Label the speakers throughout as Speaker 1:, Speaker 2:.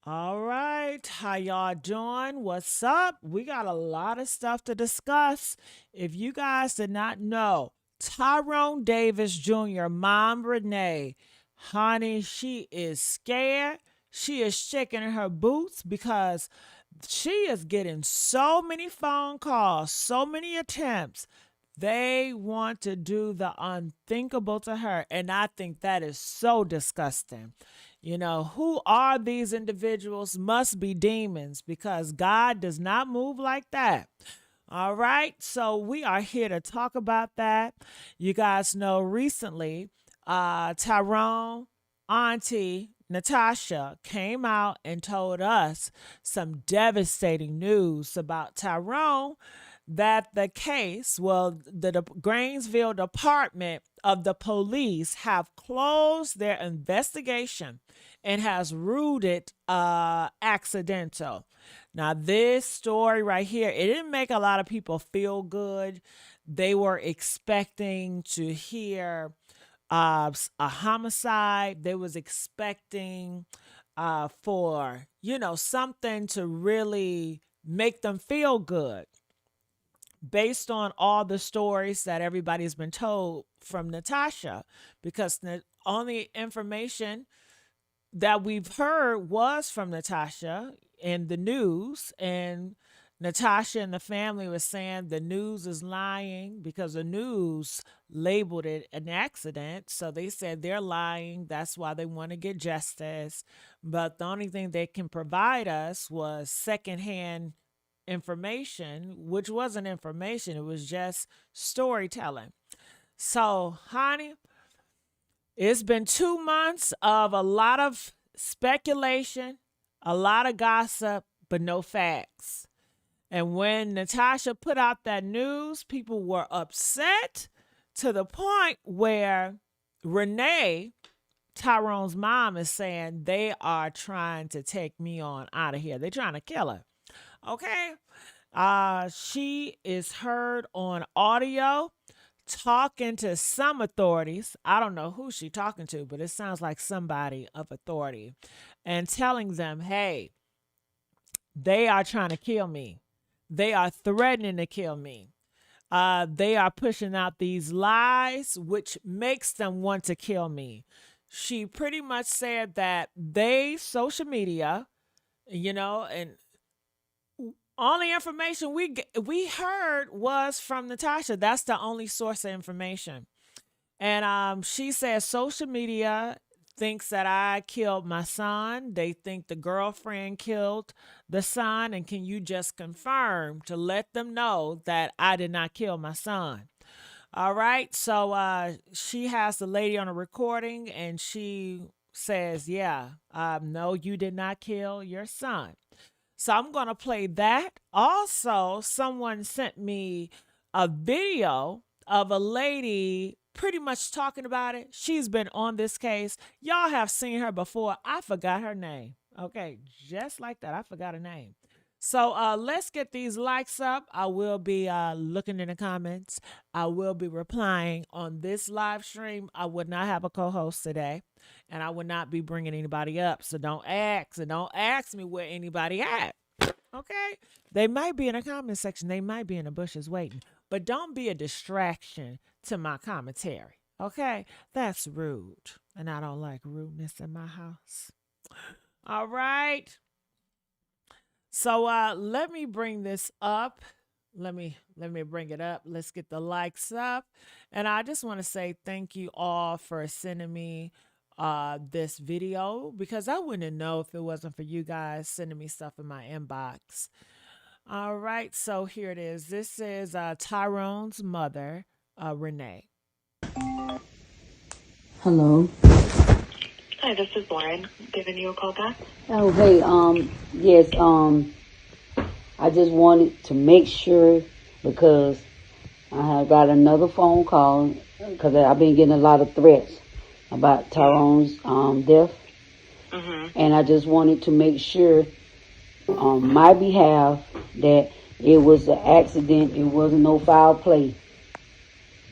Speaker 1: All right, how y'all doing? What's up? We got a lot of stuff to discuss. If you guys did not know, Tyrone Davis Jr., Mom Renee, honey, she is scared. She is shaking in her boots because she is getting so many phone calls, so many attempts. They want to do the unthinkable to her. And I think that is so disgusting. Who are these individuals? Must be demons because God does not move like that. All right. So we are here to talk about that. You guys know recently, Tyrone, Auntie Natasha came out and told us some devastating news about Tyrone, that the case, well, the Grainsville Department of the police have closed their investigation and has ruled it accidental. Now, this story right here, it didn't make a lot of people feel good. They were expecting to hear a homicide. They was expecting for something to really make them feel good based on all the stories that everybody's been told from Natasha, because the only information that we've heard was from Natasha in the news. And Natasha and the family was saying the news is lying because the news labeled it an accident. So they said they're lying. That's why they want to get justice. But the only thing they can provide us was secondhand information, which wasn't information, it was just storytelling. So, honey, it's been 2 months of a lot of speculation, a lot of gossip, but no facts. And when Natasha put out that news, people were upset to the point where Renee, Tyrone's mom, is saying they are trying to take me on out of here. They're trying to kill her. Okay. She is heard on audio talking to some authorities. I don't know who she talking to, but it sounds like somebody of authority, and telling them, hey, they are trying to kill me. They are threatening to kill me. They are pushing out these lies, which makes them want to kill me. She pretty much said that social media, and only information we heard was from Natasha. That's the only source of information. And she says social media thinks that I killed my son. They think the girlfriend killed the son. And can you just confirm to let them know that I did not kill my son? All right. So she has the lady on a recording and she says, yeah, no, you did not kill your son. So I'm going to play that. Also, someone sent me a video of a lady pretty much talking about it. She's been on this case. Y'all have seen her before. I forgot her name. Okay, just like that. I forgot her name. So let's get these likes up. I will be looking in the comments. I will be replying on this live stream. I would not have a co-host today, and I would not be bringing anybody up. So don't ask, and don't ask me where anybody at. Okay, they might be in a comment section. They might be in the bushes waiting, but don't be a distraction to my commentary. Okay, that's rude, and I don't like rudeness in my house. All right. So let me bring this up. Let me bring it up. Let's get the likes up. And I just want to say thank you all for sending me this video, because I wouldn't know if it wasn't for you guys sending me stuff in my inbox. All right, so here it is. This is Tyrone's mother, Renee.
Speaker 2: Hello.
Speaker 3: Hi, this is Lauren giving you a call back.
Speaker 2: Oh, hey, yes, I just wanted to make sure, because I have got another phone call, because I've been getting a lot of threats about Tyrone's death. And I just wanted to make sure on my behalf that it was an accident. It wasn't no foul play.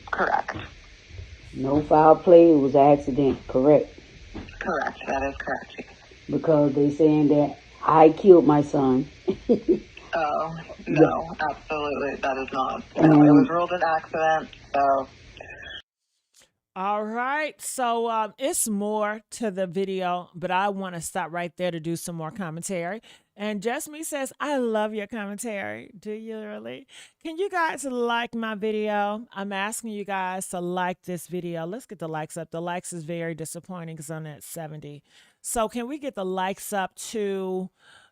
Speaker 3: Correct.
Speaker 2: No foul play. It was an accident. Correct.
Speaker 3: Correct. That is correct.
Speaker 2: Because they saying that I killed my son.
Speaker 3: Oh,
Speaker 2: Yeah.
Speaker 3: no, absolutely. That is not. No, it was
Speaker 2: And
Speaker 3: ruled an accident. So,
Speaker 1: All right. So it's more to the video, but I want to stop right there to do some more commentary. And Just Me says, I love your commentary. Do you really? Can you guys like my video? I'm asking you guys to like this video. Let's get the likes up. The likes is very disappointing because I'm at 70. So can we get the likes up to,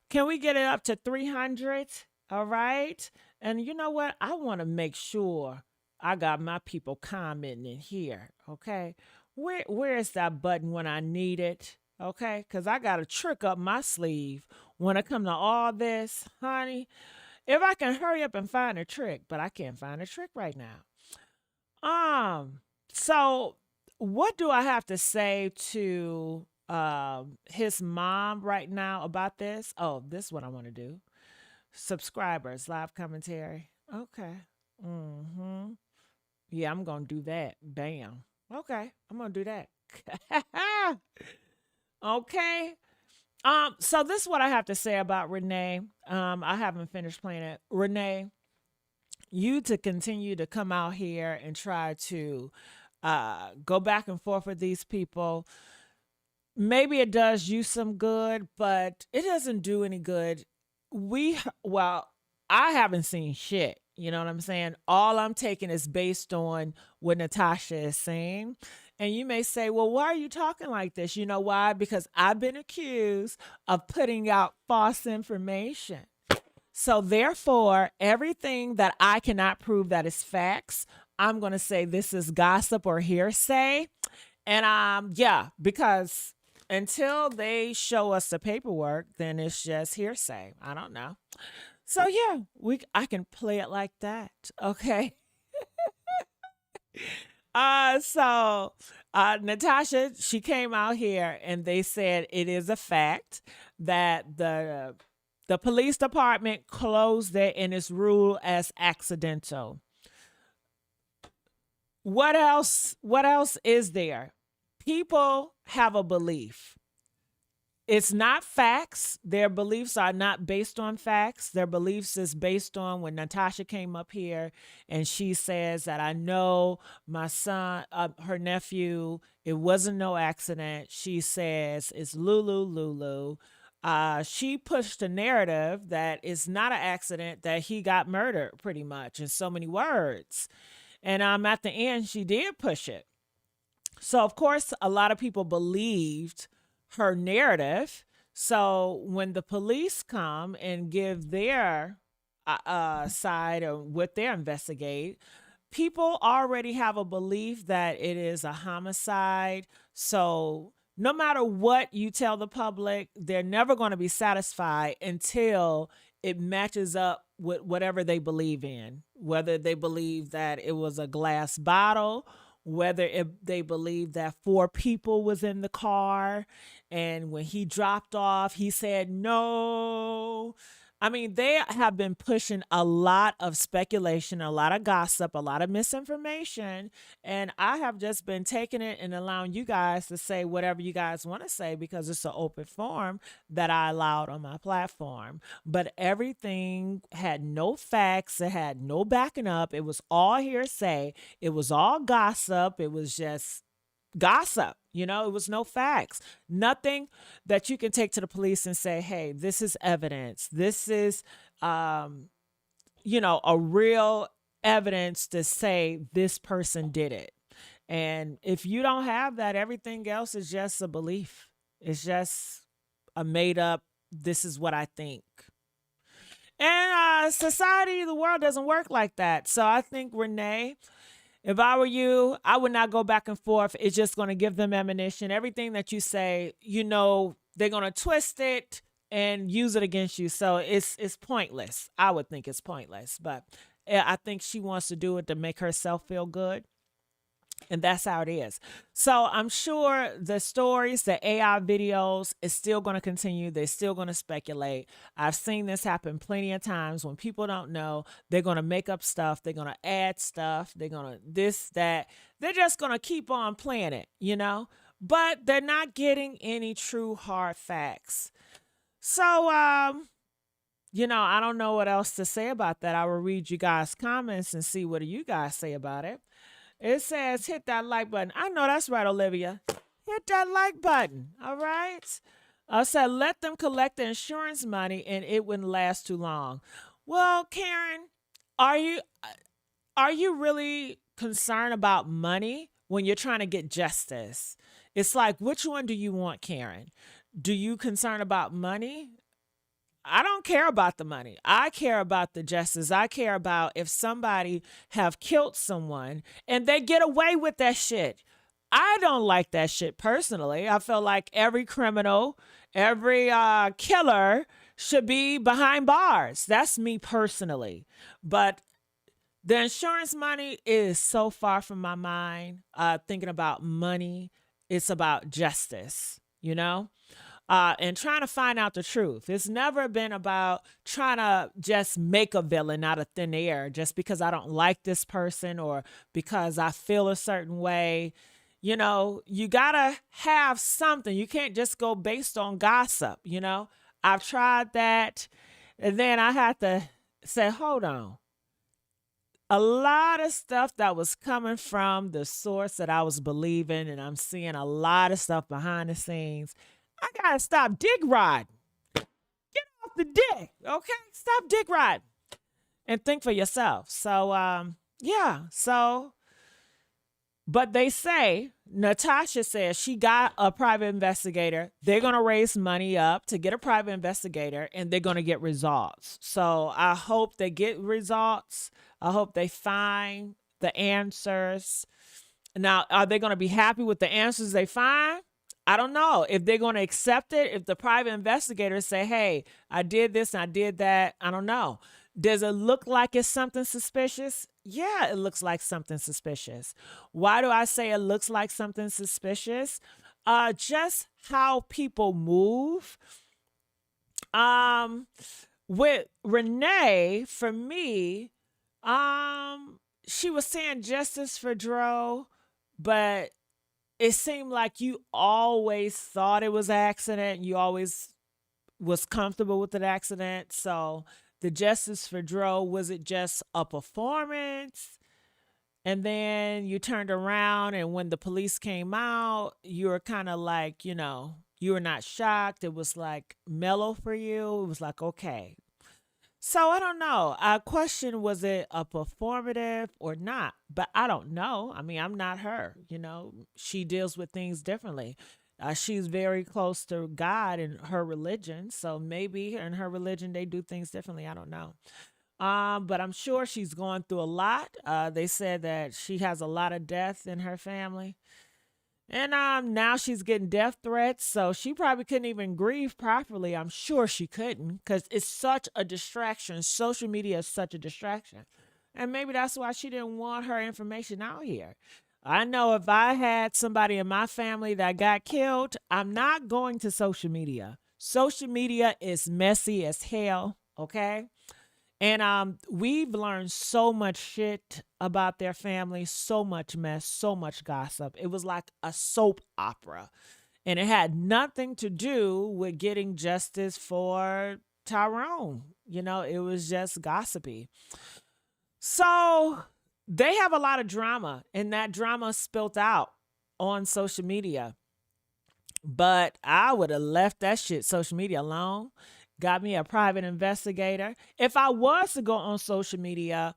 Speaker 1: can we get it up to 300? All right. And you know what? I want to make sure I got my people commenting in here, okay? Where is that button when I need it? Okay? Cuz I got a trick up my sleeve when it come to all this, honey. If I can hurry up and find a trick, but I can't find a trick right now. So what do I have to say to his mom right now about this? Oh, this is what I want to do. Subscribers, live commentary. Okay. Mhm. Yeah, I'm gonna do that. Bam. Okay, I'm gonna do that. Okay. So this is what I have to say about Renee. I haven't finished playing it. Renee, you to continue to come out here and try to go back and forth with these people. Maybe it does you some good, but it doesn't do any good. Well, I haven't seen shit. You know what I'm saying? All I'm taking is based on what Natasha is saying. And you may say, well, why are you talking like this? You know why? Because I've been accused of putting out false information. So therefore, everything that I cannot prove that is facts, I'm going to say this is gossip or hearsay. And yeah, because until they show us the paperwork, then it's just hearsay. I don't know. So yeah, I can play it like that. Okay. Natasha, she came out here and they said it is a fact that the police department closed it and it's ruled as accidental. What else is there? People have a belief. It's not facts. Their beliefs are not based on facts. Their beliefs is based on when Natasha came up here and she says that I know my son, her nephew, it wasn't no accident. She says it's Lulu. She pushed a narrative that it's not an accident, that he got murdered pretty much in so many words. And at the end, she did push it. So, of course, a lot of people believed her narrative. So, when the police come and give their side of what they investigate, people already have a belief that it is a homicide. So, no matter what you tell the public, they're never going to be satisfied until it matches up with whatever they believe in, whether they believe that it was a glass bottle, whether they believe that four people was in the car, and when he dropped off he said no. I mean, they have been pushing a lot of speculation, a lot of gossip, a lot of misinformation. And I have just been taking it and allowing you guys to say whatever you guys want to say because it's an open forum that I allowed on my platform. But everything had no facts, it had no backing up. It was all hearsay, it was all gossip, it was just gossip. It was no facts. Nothing that you can take to the police and say, hey, this is evidence. This is, a real evidence to say this person did it. And if you don't have that, everything else is just a belief. It's just a made up, this is what I think. And society, the world doesn't work like that. So I think, Renee, if I were you, I would not go back and forth. It's just going to give them ammunition. Everything that you say, they're going to twist it and use it against you. So it's pointless. I would think it's pointless. But I think she wants to do it to make herself feel good. And that's how it is. So I'm sure the stories, the AI videos is still going to continue. They're still going to speculate. I've seen this happen plenty of times. When people don't know, they're going to make up stuff. They're going to add stuff. They're going to this, that. They're just going to keep on playing it, But they're not getting any true hard facts. So, I don't know what else to say about that. I will read you guys' comments and see what you guys say about it. It says, hit that like button. I know that's right, Olivia. Hit that like button. All right. I said, let them collect the insurance money and it wouldn't last too long. Well, Karen, are you are you really concerned about money when you're trying to get justice? It's like, which one do you want, Karen? Do you concern about money? I don't care about the money. I care about the justice. I care about if somebody have killed someone and they get away with that shit. I don't like that shit personally. I feel like every criminal, every killer should be behind bars. That's me personally. But the insurance money is so far from my mind. Thinking about money, it's about justice, and trying to find out the truth. It's never been about trying to just make a villain out of thin air just because I don't like this person or because I feel a certain way. You got to have something. You can't just go based on gossip. I've tried that. And then I had to say, hold on. A lot of stuff that was coming from the source that I was believing, and I'm seeing a lot of stuff behind the scenes. I gotta stop dick riding. Get off the dick, okay? Stop dick riding and think for yourself. So, yeah. So, but they say Natasha says she got a private investigator. They're gonna raise money up to get a private investigator, and they're gonna get results. So I hope they get results. I hope they find the answers. Now, are they gonna be happy with the answers they find? I don't know if they're going to accept it. If the private investigators say, hey, I did this and I did that, I don't know. Does it look like it's something suspicious? Yeah, it looks like something suspicious. Why do I say it looks like something suspicious? Just how people move. Um, with Renee, for me, she was saying justice for Dro, but it seemed like you always thought it was an accident. You always was comfortable with an accident. So the justice for Dro, was it just a performance? And then you turned around and when the police came out, you were kind of like, you were not shocked. It was like mellow for you. It was like, okay, so I don't know. I question, was it a performative or not? But I don't know. I mean, I'm not her. She deals with things differently. She's very close to God and her religion, so maybe in her religion they do things differently. I don't know. But I'm sure she's going through a lot. They said that she has a lot of death in her family. And now she's getting death threats, so she probably couldn't even grieve properly. I'm sure she couldn't because it's such a distraction. Social media is such a distraction. And maybe that's why she didn't want her information out here. I know if I had somebody in my family that got killed, I'm not going to social media. Social media is messy as hell, okay? And we've learned so much shit about their family, so much mess, so much gossip. It was like a soap opera. And it had nothing to do with getting justice for Tyrone. It was just gossipy. So they have a lot of drama, and that drama spilt out on social media. But I would have left that shit, social media, alone. Got me a private investigator. If I was to go on social media,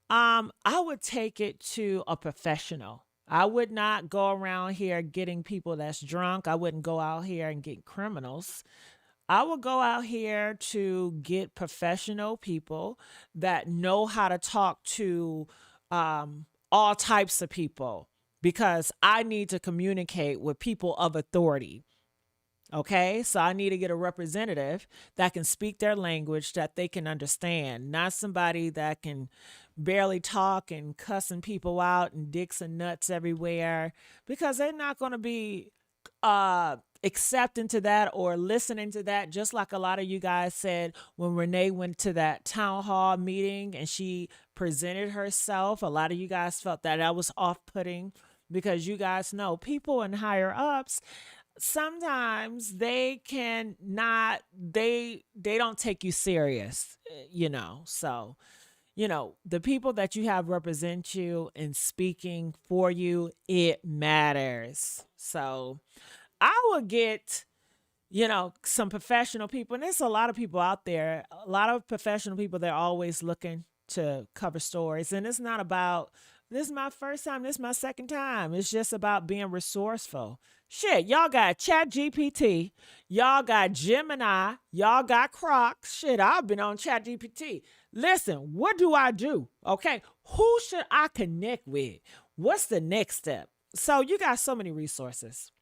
Speaker 1: I would take it to a professional. I would not go around here getting people that's drunk. I wouldn't go out here and get criminals. I would go out here to get professional people that know how to talk to all types of people because I need to communicate with people of authority. Okay, so I need to get a representative that can speak their language that they can understand, not somebody that can barely talk and cussing people out and dicks and nuts everywhere because they're not going to be accepting to that or listening to that. Just like a lot of you guys said when Renee went to that town hall meeting and she presented herself, a lot of you guys felt that that was off putting because you guys know people in higher ups sometimes they can not they don't take you serious, so the people that you have represent you and speaking for you, it matters. So I would get some professional people, and there's a lot of people out there, a lot of professional people. They're always looking to cover stories, and it's not about this is my first time, this is my second time. It's just about being resourceful. Shit, y'all got Chat GPT, y'all got Gemini, y'all got Crocs. Shit, I've been on Chat GPT. Listen, what do I do? Okay, who should I connect with? What's the next step? So you got so many resources.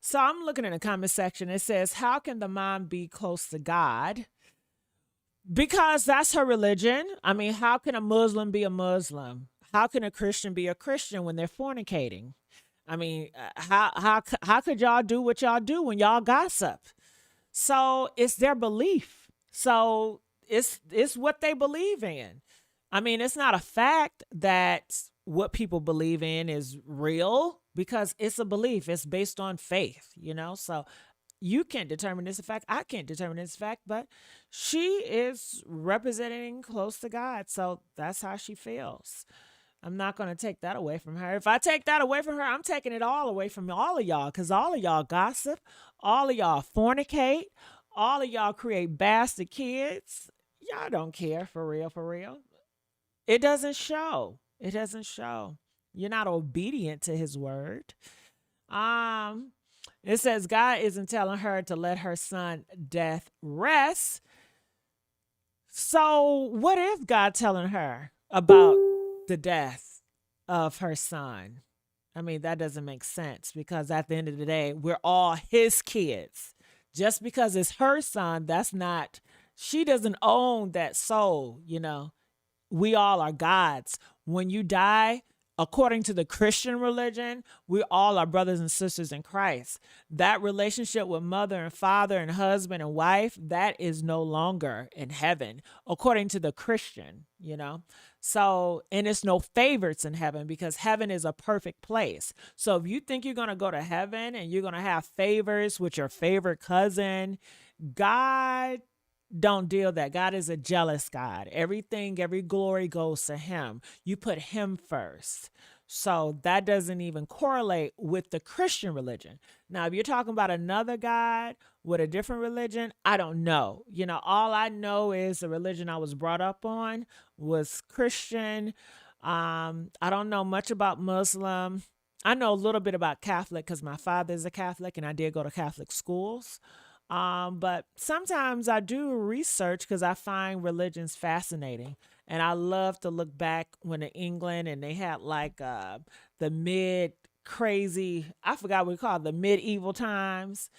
Speaker 1: So I'm looking in the comment section. It says, how can the mom be close to God? Because that's her religion. I mean, how can a Muslim be a Muslim? How can a Christian be a Christian when they're fornicating? I mean, how could y'all do what y'all do when y'all gossip? So it's their belief. So it's what they believe in. I mean, it's not a fact that what people believe in is real because it's a belief. It's based on faith. So you can't determine this fact. I can't determine this fact, but she is representing close to God. So that's how she feels. I'm not going to take that away from her. If I take that away from her, I'm taking it all away from all of y'all because all of y'all gossip, all of y'all fornicate, all of y'all create bastard kids. Y'all don't care for real, for real. It doesn't show. It doesn't show. You're not obedient to his word. Um, it says God isn't telling her to let her son death rest. So what if God telling her about the death of her son? I mean, that doesn't make sense because at the end of the day, we're all his kids. Just because it's her son, that's not, she doesn't own that soul. We all are God's. When you die, according to the Christian religion, we all are brothers and sisters in Christ. That relationship with mother and father and husband and wife, that is no longer in heaven, according to the Christian. So, and it's no favorites in heaven because heaven is a perfect place. So if you think you're going to go to heaven and you're going to have favors with your favorite cousin, God don't deal that. God is a jealous God. Everything, every glory goes to him. You put him first. So that doesn't even correlate with the Christian religion. Now, if you're talking about another God with a different religion, I don't know. All I know is the religion I was brought up on was Christian. I don't know much about Muslim. I know a little bit about Catholic because my father is a Catholic and I did go to Catholic schools. But sometimes I do research because I find religions fascinating. And I love to look back when in England and they had like the mid crazy, I forgot what we call it, the medieval times.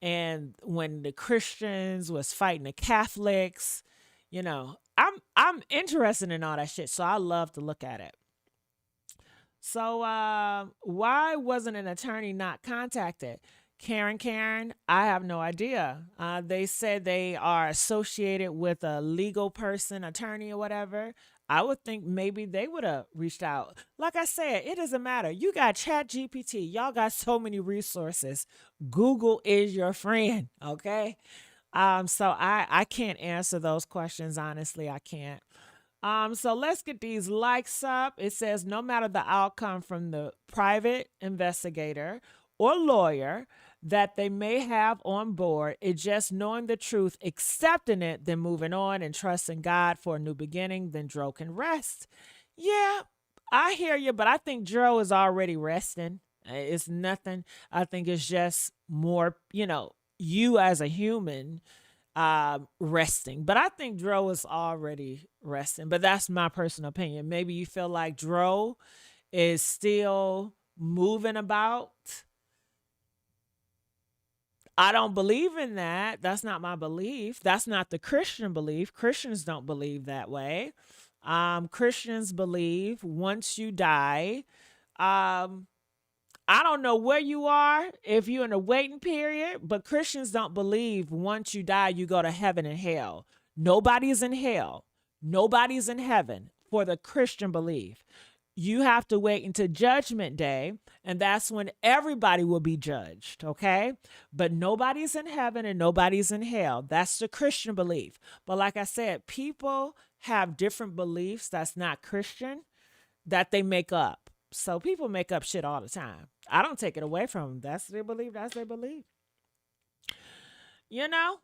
Speaker 1: And when the Christians was fighting the Catholics, I'm interested in all that shit. So I love to look at it. So why wasn't an attorney not contacted? Karen, I have no idea. They said they are associated with a legal person, attorney or whatever. I would think maybe they would have reached out. Like I said, it doesn't matter. You got Chat GPT. Y'all got so many resources. Google is your friend, okay? So I can't answer those questions, honestly. I can't. So let's get these likes up. It says no matter the outcome from the private investigator or lawyer that they may have on board, it's just knowing the truth, accepting it, then moving on and trusting God for a new beginning, then Dro can rest. Yeah, I hear you, but I think Dro is already resting. It's nothing. I think it's just more, you as a human resting. But I think Dro is already resting. But that's my personal opinion. Maybe you feel like Dro is still moving about. I don't believe in that. That's not my belief. That's not the Christian belief. Christians don't believe that way. Christians believe once you die, um, I don't know where you are, if you're in a waiting period, but Christians don't believe once you die, you go to heaven and hell. Nobody's in hell. Nobody's in heaven for the Christian belief. You have to wait until judgment day, and that's when everybody will be judged, okay? But nobody's in heaven and nobody's in hell. That's the Christian belief. But like I said, people have different beliefs that's not Christian that they make up. So people make up shit all the time. I don't take it away from them. That's their belief. That's their belief. You know?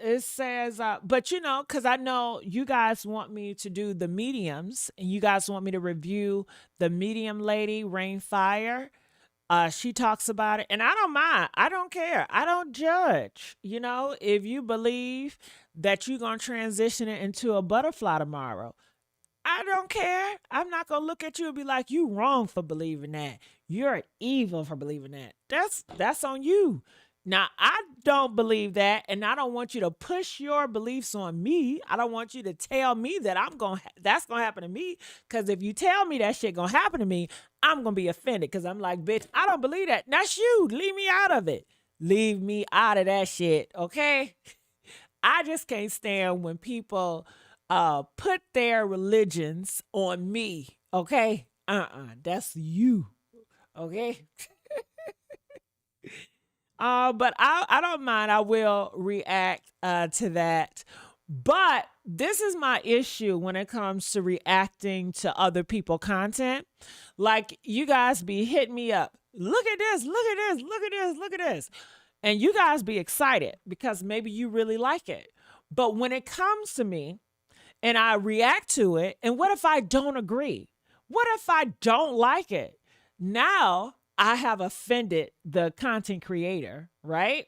Speaker 1: It says, but because I know you guys want me to do the mediums and you guys want me to review the medium lady, Rain Fire. She talks about it, and I don't mind. I don't care. I don't judge. If you believe that you're gonna transition it into a butterfly tomorrow, I don't care. I'm not gonna look at you and be like, you wrong for believing that. You're evil for believing that. That's on you. Now, I don't believe that, and I don't want you to push your beliefs on me. I don't want you to tell me that that's gonna happen to me. Because if you tell me that shit gonna happen to me, I'm gonna be offended. Because I'm like, bitch, I don't believe that. That's you. Leave me out of it. Leave me out of that shit. Okay. I just can't stand when people put their religions on me. Okay. That's you. Okay. But I don't mind. I will react to that. But this is my issue when it comes to reacting to other people content. Like, you guys be hitting me up. Look at this, look at this, look at this, look at this. And you guys be excited because maybe you really like it. But when it comes to me and I react to it, and what if I don't agree? What if I don't like it? Now I have offended the content creator, right?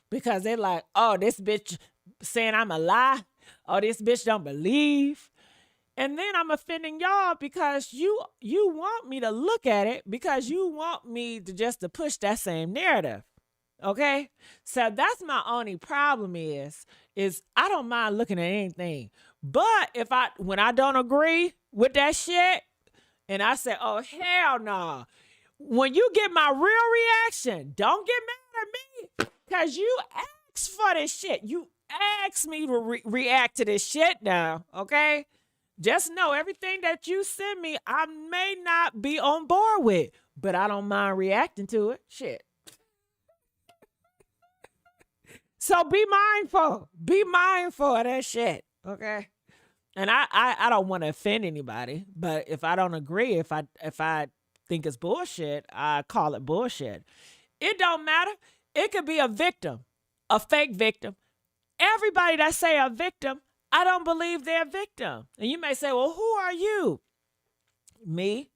Speaker 1: Because they're like, oh, this bitch saying I'm a lie. Oh, this bitch don't believe. And then I'm offending y'all because you want me to look at it because you want me to push that same narrative. Okay? So that's my only problem is I don't mind looking at anything. But when I don't agree with that shit and I say, oh, hell no. When you get my real reaction, don't get mad at me because you asked for this shit. You asked me to react to this shit now, okay? Just know everything that you send me, I may not be on board with, but I don't mind reacting to it. Shit. So be mindful. Be mindful of that shit, okay? And I don't want to offend anybody, but if I don't agree, if I think it's bullshit, I call it bullshit. It don't matter. It could be a victim, a fake victim. Everybody that say a victim, I don't believe they're a victim. And you may say, well, who are you? Me.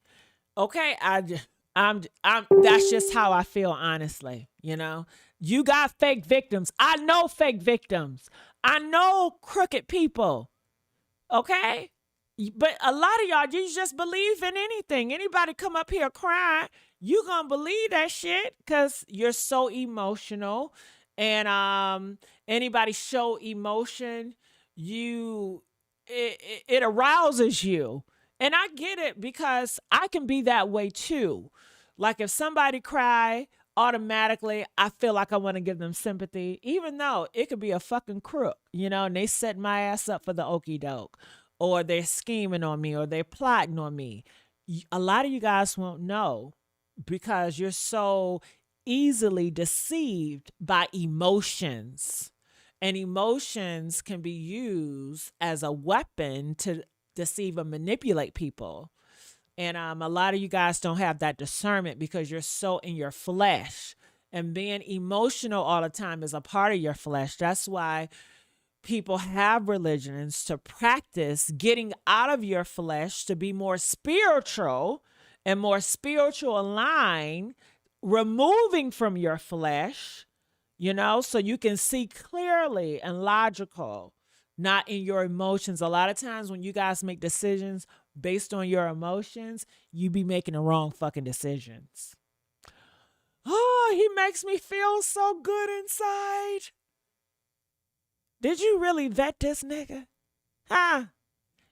Speaker 1: Okay. I'm that's just how I feel, honestly. You got fake victims. I know fake victims. I know crooked people. Okay. But a lot of y'all, you just believe in anything. Anybody come up here crying, you gonna believe that shit because you're so emotional. And anybody show emotion, it arouses you. And I get it because I can be that way too. Like if somebody cry, automatically I feel like I want to give them sympathy, even though it could be a fucking crook, and they set my ass up for the okey doke. Or they're scheming on me, or they're plotting on me. A lot of you guys won't know because you're so easily deceived by emotions. And emotions can be used as a weapon to deceive and manipulate people. And a lot of you guys don't have that discernment because you're so in your flesh. And being emotional all the time is a part of your flesh. That's why people have religions to practice getting out of your flesh to be more spiritual and more spiritual aligned, removing from your flesh, so you can see clearly and logical, not in your emotions. A lot of times when you guys make decisions based on your emotions, you be making the wrong fucking decisions. Oh, he makes me feel so good inside. Did you really vet this nigga? Huh?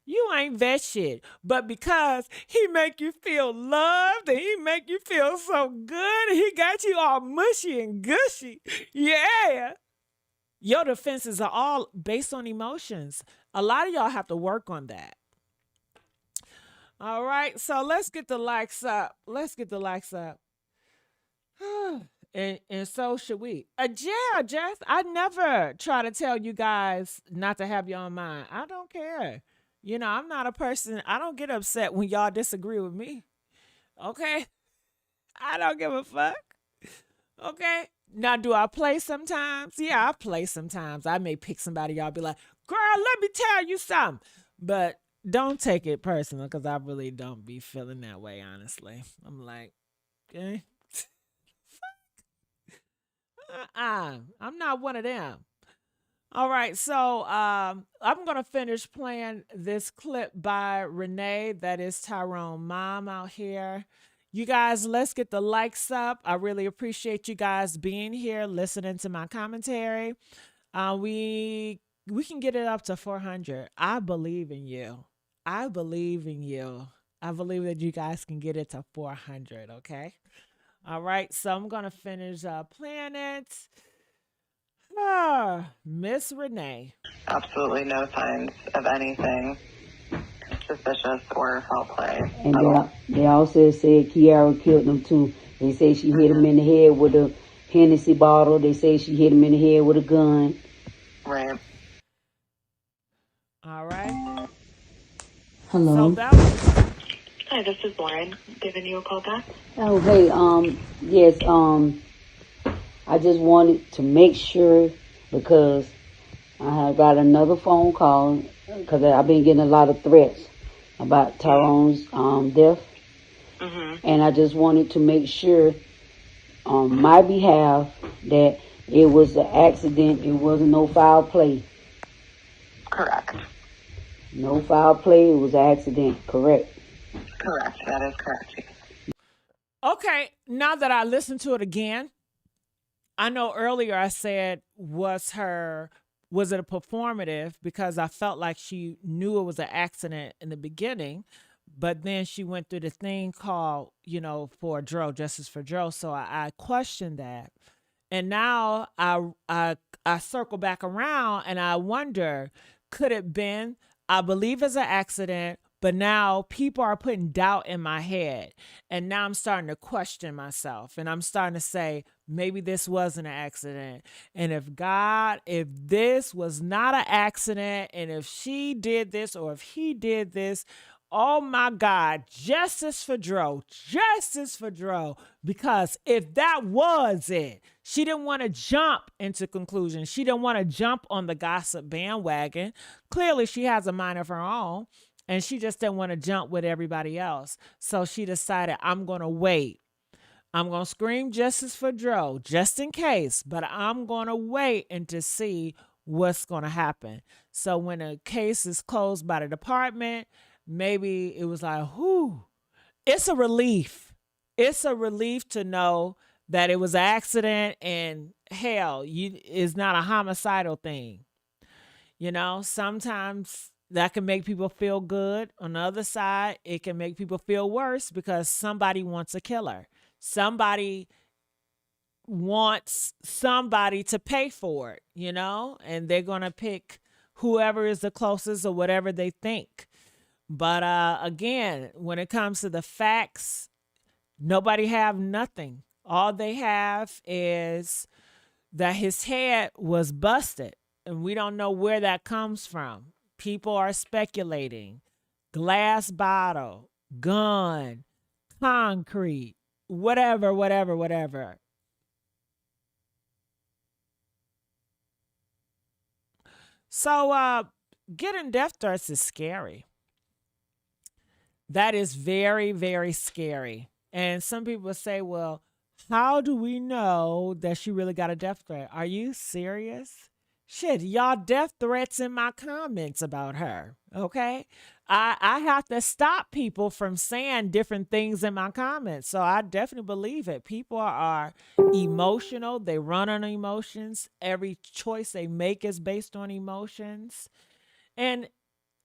Speaker 1: You ain't vet shit. But because he make you feel loved and he make you feel so good, he got you all mushy and gushy. Yeah. Your defenses are all based on emotions. A lot of y'all have to work on that. All right, so let's get the likes up. Let's get the likes up. And so should we. Yeah, Jess, I never try to tell you guys not to have your own mind. I don't care. I'm not a person, I don't get upset when y'all disagree with me. Okay? I don't give a fuck. Okay? Now, do I play sometimes? Yeah, I play sometimes. I may pick somebody, y'all be like, girl, let me tell you something. But don't take it personal because I really don't be feeling that way, honestly. I'm like, okay. I'm not one of them. All right, so I'm gonna finish playing this clip by Renee. That is Tyrone mom out here. You guys, let's get the likes up. I really appreciate you guys being here, listening to my commentary. We can get it up to 400. I believe in you. I believe in you. I believe that you guys can get it to 400. Okay. All right, so I'm gonna finish playing it. Miss Renee.
Speaker 3: Absolutely no signs of anything suspicious or foul play
Speaker 2: And
Speaker 3: at all.
Speaker 2: they also said Kiara killed them too. They say she hit him in the head with a Hennessy bottle. They say she hit him in the head with a gun.
Speaker 3: Right.
Speaker 1: All right.
Speaker 2: Hello.
Speaker 1: So that was.
Speaker 3: Hi, this is Lauren giving you a call back.
Speaker 2: Oh, hey, yes, I just wanted to make sure because I have got another phone call because I've been getting a lot of threats about Tyrone's death. And I just wanted to make sure on my behalf that it was an accident. It wasn't no foul play.
Speaker 3: Correct.
Speaker 2: No foul play. It was an accident. Correct.
Speaker 3: Correct. That is correct.
Speaker 1: Okay, now that I listened to it again, I know earlier I said was it a performative because I felt like she knew it was an accident in the beginning, but then she went through the thing called, for Dro, justice for Dro. So I questioned that. And now I circle back around and I wonder, could it been, I believe it's an accident, but now people are putting doubt in my head. And now I'm starting to question myself. And I'm starting to say, maybe this wasn't an accident. And if this was not an accident, and if she did this or if he did this, oh my God, justice for Dro, justice for Dro. Because if that was it, she didn't want to jump into conclusions. She didn't want to jump on the gossip bandwagon. Clearly, she has a mind of her own. And she just didn't want to jump with everybody else. So she decided, I'm going to wait. I'm going to scream justice for Dro, just in case. But I'm going to wait and to see what's going to happen. So when a case is closed by the department, maybe it was like, whew. It's a relief. It's a relief to know that it was an accident and hell, it's not a homicidal thing. Sometimes that can make people feel good. On the other side, it can make people feel worse because somebody wants a killer. Somebody wants somebody to pay for it, and they're going to pick whoever is the closest or whatever they think. But again, when it comes to the facts, nobody have nothing. All they have is that his head was busted, and we don't know where that comes from. People are speculating. Glass bottle, gun, concrete, whatever, whatever, whatever. So getting death threats is scary. That is very, very scary. And some people say, well, how do we know that she really got a death threat? Are you serious? Shit, y'all death threats in my comments about her. Okay. I have to stop people from saying different things in my comments. So I definitely believe it. People are emotional. They run on emotions. Every choice they make is based on emotions. And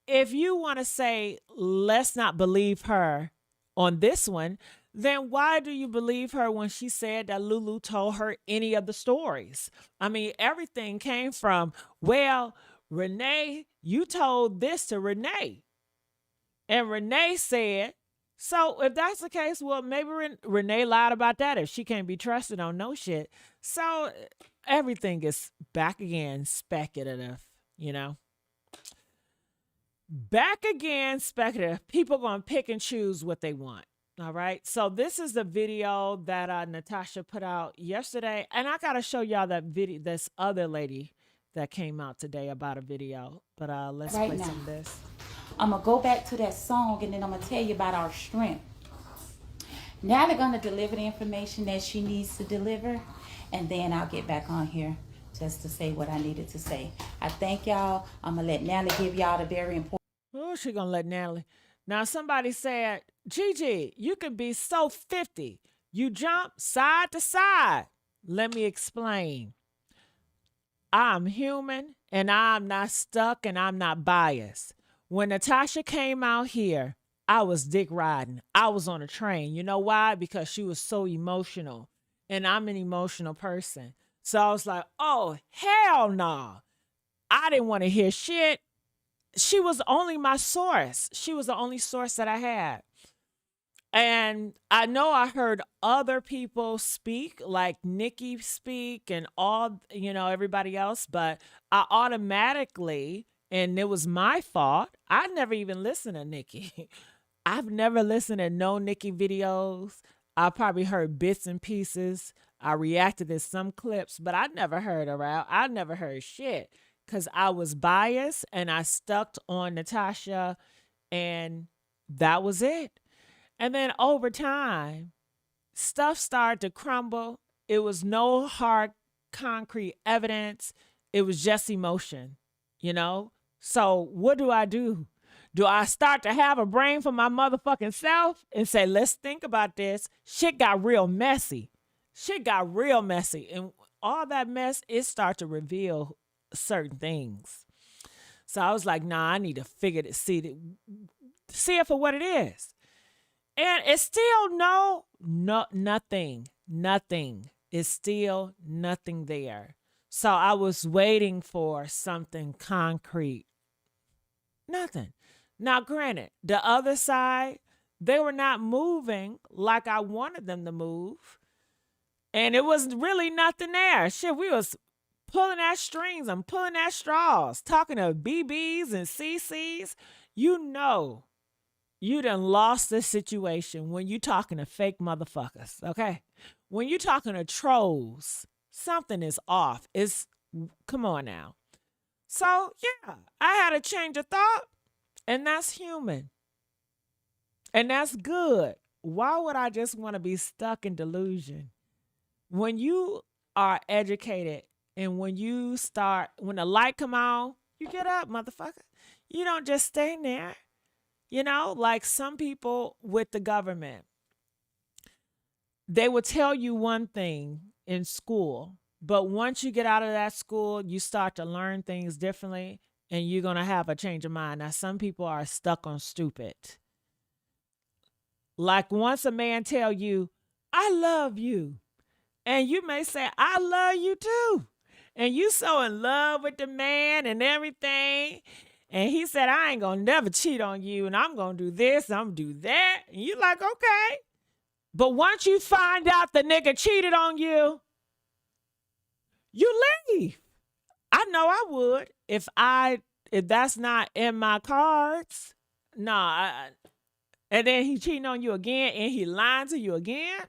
Speaker 1: if you want to say, let's not believe her on this one, then why do you believe her when she said that Lulu told her any of the stories? I mean, everything came from, well, Renee, you told this to Renee. And Renee said, so if that's the case, well, maybe Renee lied about that if she can't be trusted on no shit. So everything is back again speculative, you know? Back again speculative. People going to pick and choose what they want. All right. So this is the video that Natasha put out yesterday. And I got to show y'all that video, this other lady that came out today about a video. But let's
Speaker 4: right
Speaker 1: play
Speaker 4: now.
Speaker 1: some of this.
Speaker 4: I'm going to go back to that song and then I'm going to tell you about our strength. Now they're going to deliver the information that she needs to deliver. And then I'll get back on here just to say what I needed to say. I thank y'all. I'm going to let Natalie give y'all the very important.
Speaker 1: Oh, she going to let Natalie. Now, somebody said, Gigi, you can be so 50. You jump side to side. Let me explain. I'm human and I'm not stuck and I'm not biased. When Natasha came out here, I was dick riding. I was on a train. You know why? Because she was so emotional. And I'm an emotional person. So I was like, oh, hell no. I didn't want to hear shit. She was only my source. She was the only source that I had. And I know I heard other people speak, like Nikki speak and all, everybody else, but I automatically, and it was my fault, I never even listened to Nikki. I've never listened to no Nikki videos. I probably heard bits and pieces. I reacted to some clips, but I never heard her out. I never heard shit because I was biased and I stuck on Natasha and that was it. And then over time, stuff started to crumble. It was no hard, concrete evidence. It was just emotion, So what do? Do I start to have a brain for my motherfucking self and say, let's think about this? Shit got real messy. And all that mess, it started to reveal certain things. So I was like, nah, I need to see it for what it is. And it's still nothing. It's still nothing there. So I was waiting for something concrete. Nothing. Now, granted, the other side, they were not moving like I wanted them to move. And it was really nothing there. Shit, we was pulling at strings and pulling at straws, talking to BBs and CCs. You done lost the situation when you talking to fake motherfuckers, okay? When you talking to trolls, something is off. Come on now. So, yeah, I had a change of thought, and that's human. And that's good. Why would I just want to be stuck in delusion? When you are educated and when the light come on, you get up, motherfucker. You don't just stay there. Like some people with the government, they will tell you one thing in school, but once you get out of that school, you start to learn things differently and you're going to have a change of mind. Now, some people are stuck on stupid. Like once a man tell you, I love you, and you may say, I love you too. And you so in love with the man and everything. And he said, I ain't going to never cheat on you. And I'm going to do this. I'm going to do that. And you like, okay. But once you find out the nigga cheated on you, you leave. I know I would. If that's not in my cards, nah. And then he cheating on you again and he lying to you again.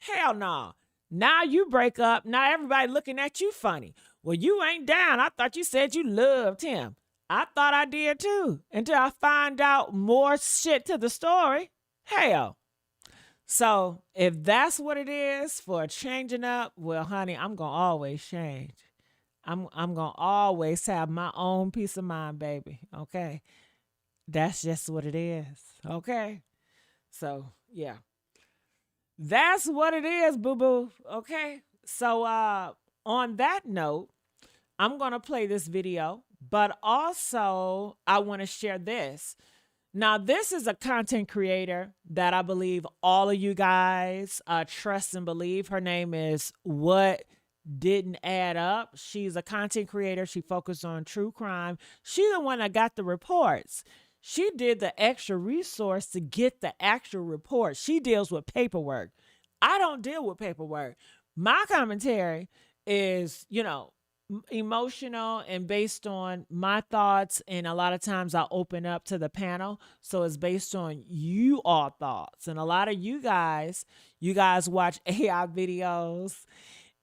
Speaker 1: Hell no. Now you break up. Now everybody looking at you funny. Well, you ain't down. I thought you said you loved him. I thought I did too. Until I find out more shit to the story. Hell. So if that's what it is for changing up, well, honey, I'm going to always change. I'm going to always have my own peace of mind, baby. Okay. That's just what it is. Okay. So, yeah. That's what it is, boo-boo. Okay. So on that note, I'm going to play this video, but also I want to share this. Now, this is a content creator that I believe all of you guys trust and believe. Her name is What Didn't Add Up. She's a content creator. She focuses on true crime. She's the one that got the reports. She did the extra resource to get the actual report. She deals with paperwork. I don't deal with paperwork. My commentary is, emotional and based on my thoughts. And a lot of times I open up to the panel. So it's based on you all thoughts. And a lot of you guys watch AI videos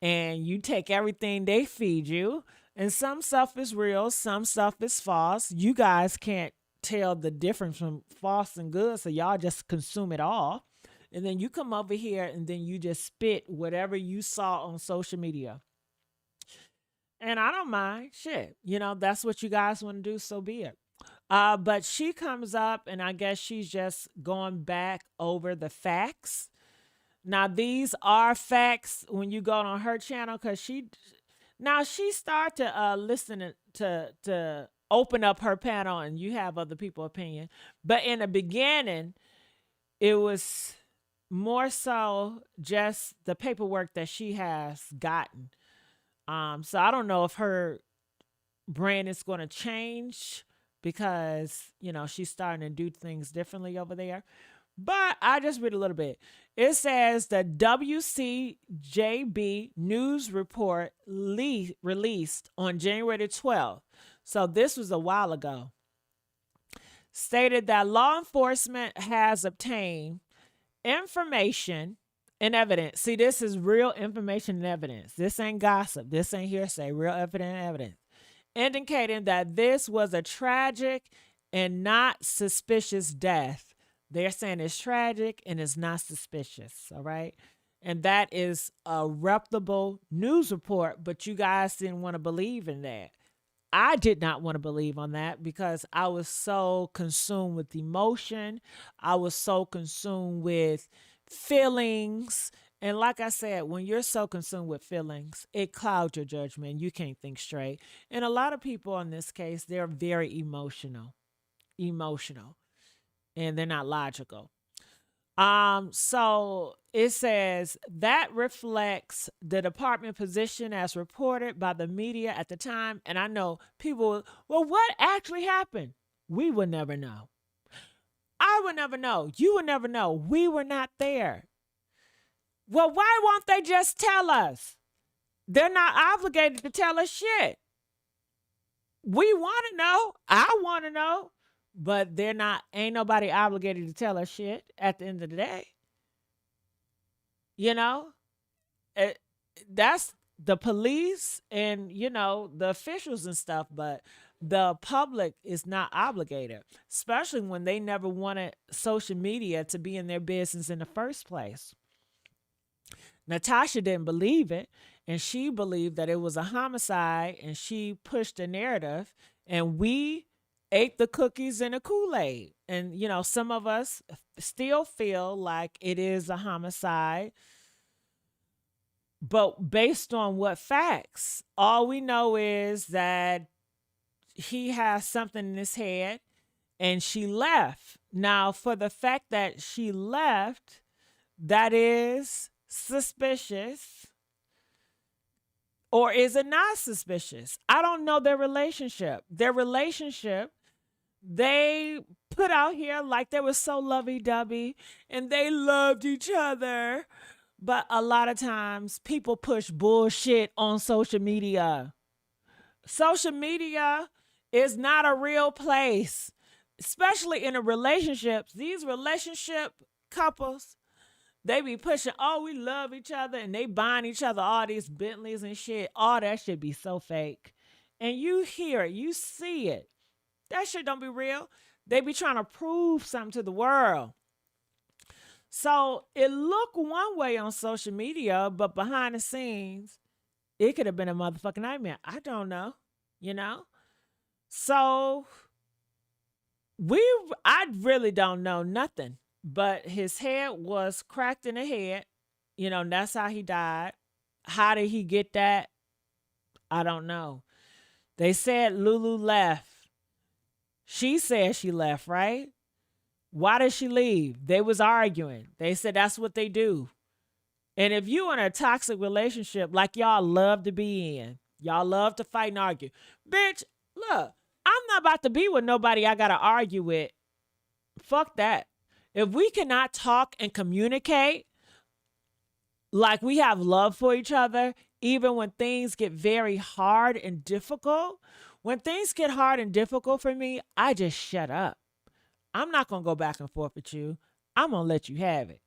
Speaker 1: and you take everything they feed you. And some stuff is real, some stuff is false. You guys can't tell the difference from false and good, so y'all just consume it all. And then you come over here and then you just spit whatever you saw on social media. And I don't mind. Shit. That's what you guys want to do, so be it. But she comes up and I guess she's just going back over the facts. Now these are facts when you go on her channel because she started to listen to open up her panel and you have other people's opinion. But in the beginning, it was more so just the paperwork that she has gotten. So I don't know if her brand is going to change because, she's starting to do things differently over there. But I just read a little bit. It says the WCJB news report released on January 12th. So this was a while ago. Stated that law enforcement has obtained information and evidence. See, this is real information and evidence. This ain't gossip. This ain't hearsay. Real evidence. Indicating that this was a tragic and not suspicious death. They're saying it's tragic and it's not suspicious, all right? And that is a reputable news report, but you guys didn't want to believe in that. I did not want to believe on that because I was so consumed with emotion. I was so consumed with feelings. And like I said, when you're so consumed with feelings, it clouds your judgment. You can't think straight. And a lot of people in this case, they're very emotional, and they're not logical. So it says that reflects the department position as reported by the media at the time. And I know people, well, what actually happened? We would never know. I would never know. You would never know. We were not there. Well, why won't they just tell us? They're not obligated to tell us shit. We want to know. I want to know. But they're not, ain't nobody obligated to tell us shit at the end of the day. That's the police and, the officials and stuff, but the public is not obligated, especially when they never wanted social media to be in their business in the first place. Natasha didn't believe it, and she believed that it was a homicide, and she pushed the narrative, and we ate the cookies and the Kool-Aid. And, some of us still feel like it is a homicide. But based on what facts? All we know is that he has something in his head and she left. Now, for the fact that she left, that is suspicious. Or is it not suspicious? I don't know their relationship. They put out here like they were so lovey-dovey and they loved each other. But a lot of times people push bullshit on social media. Social media is not a real place, especially in a relationships. These relationship couples, they be pushing, oh, we love each other, and they buying each other all these Bentleys and shit. All that shit be so fake. And you hear it, you see it. That shit don't be real. They be trying to prove something to the world. So it looked one way on social media, but behind the scenes, it could have been a motherfucking nightmare. I don't know, So I really don't know nothing. But his head was cracked in the head. That's how he died. How did he get that? I don't know. They said Lulu left. She said she left, right? Why did she leave? They was arguing. They said that's what they do. And if you in a toxic relationship like y'all love to be in, y'all love to fight and argue. Bitch, look, I'm not about to be with nobody I got to argue with. Fuck that. If we cannot talk and communicate like we have love for each other, even when things get very hard and difficult, when things get hard and difficult for me, I just shut up. I'm not going to go back and forth with you. I'm going to let you have it.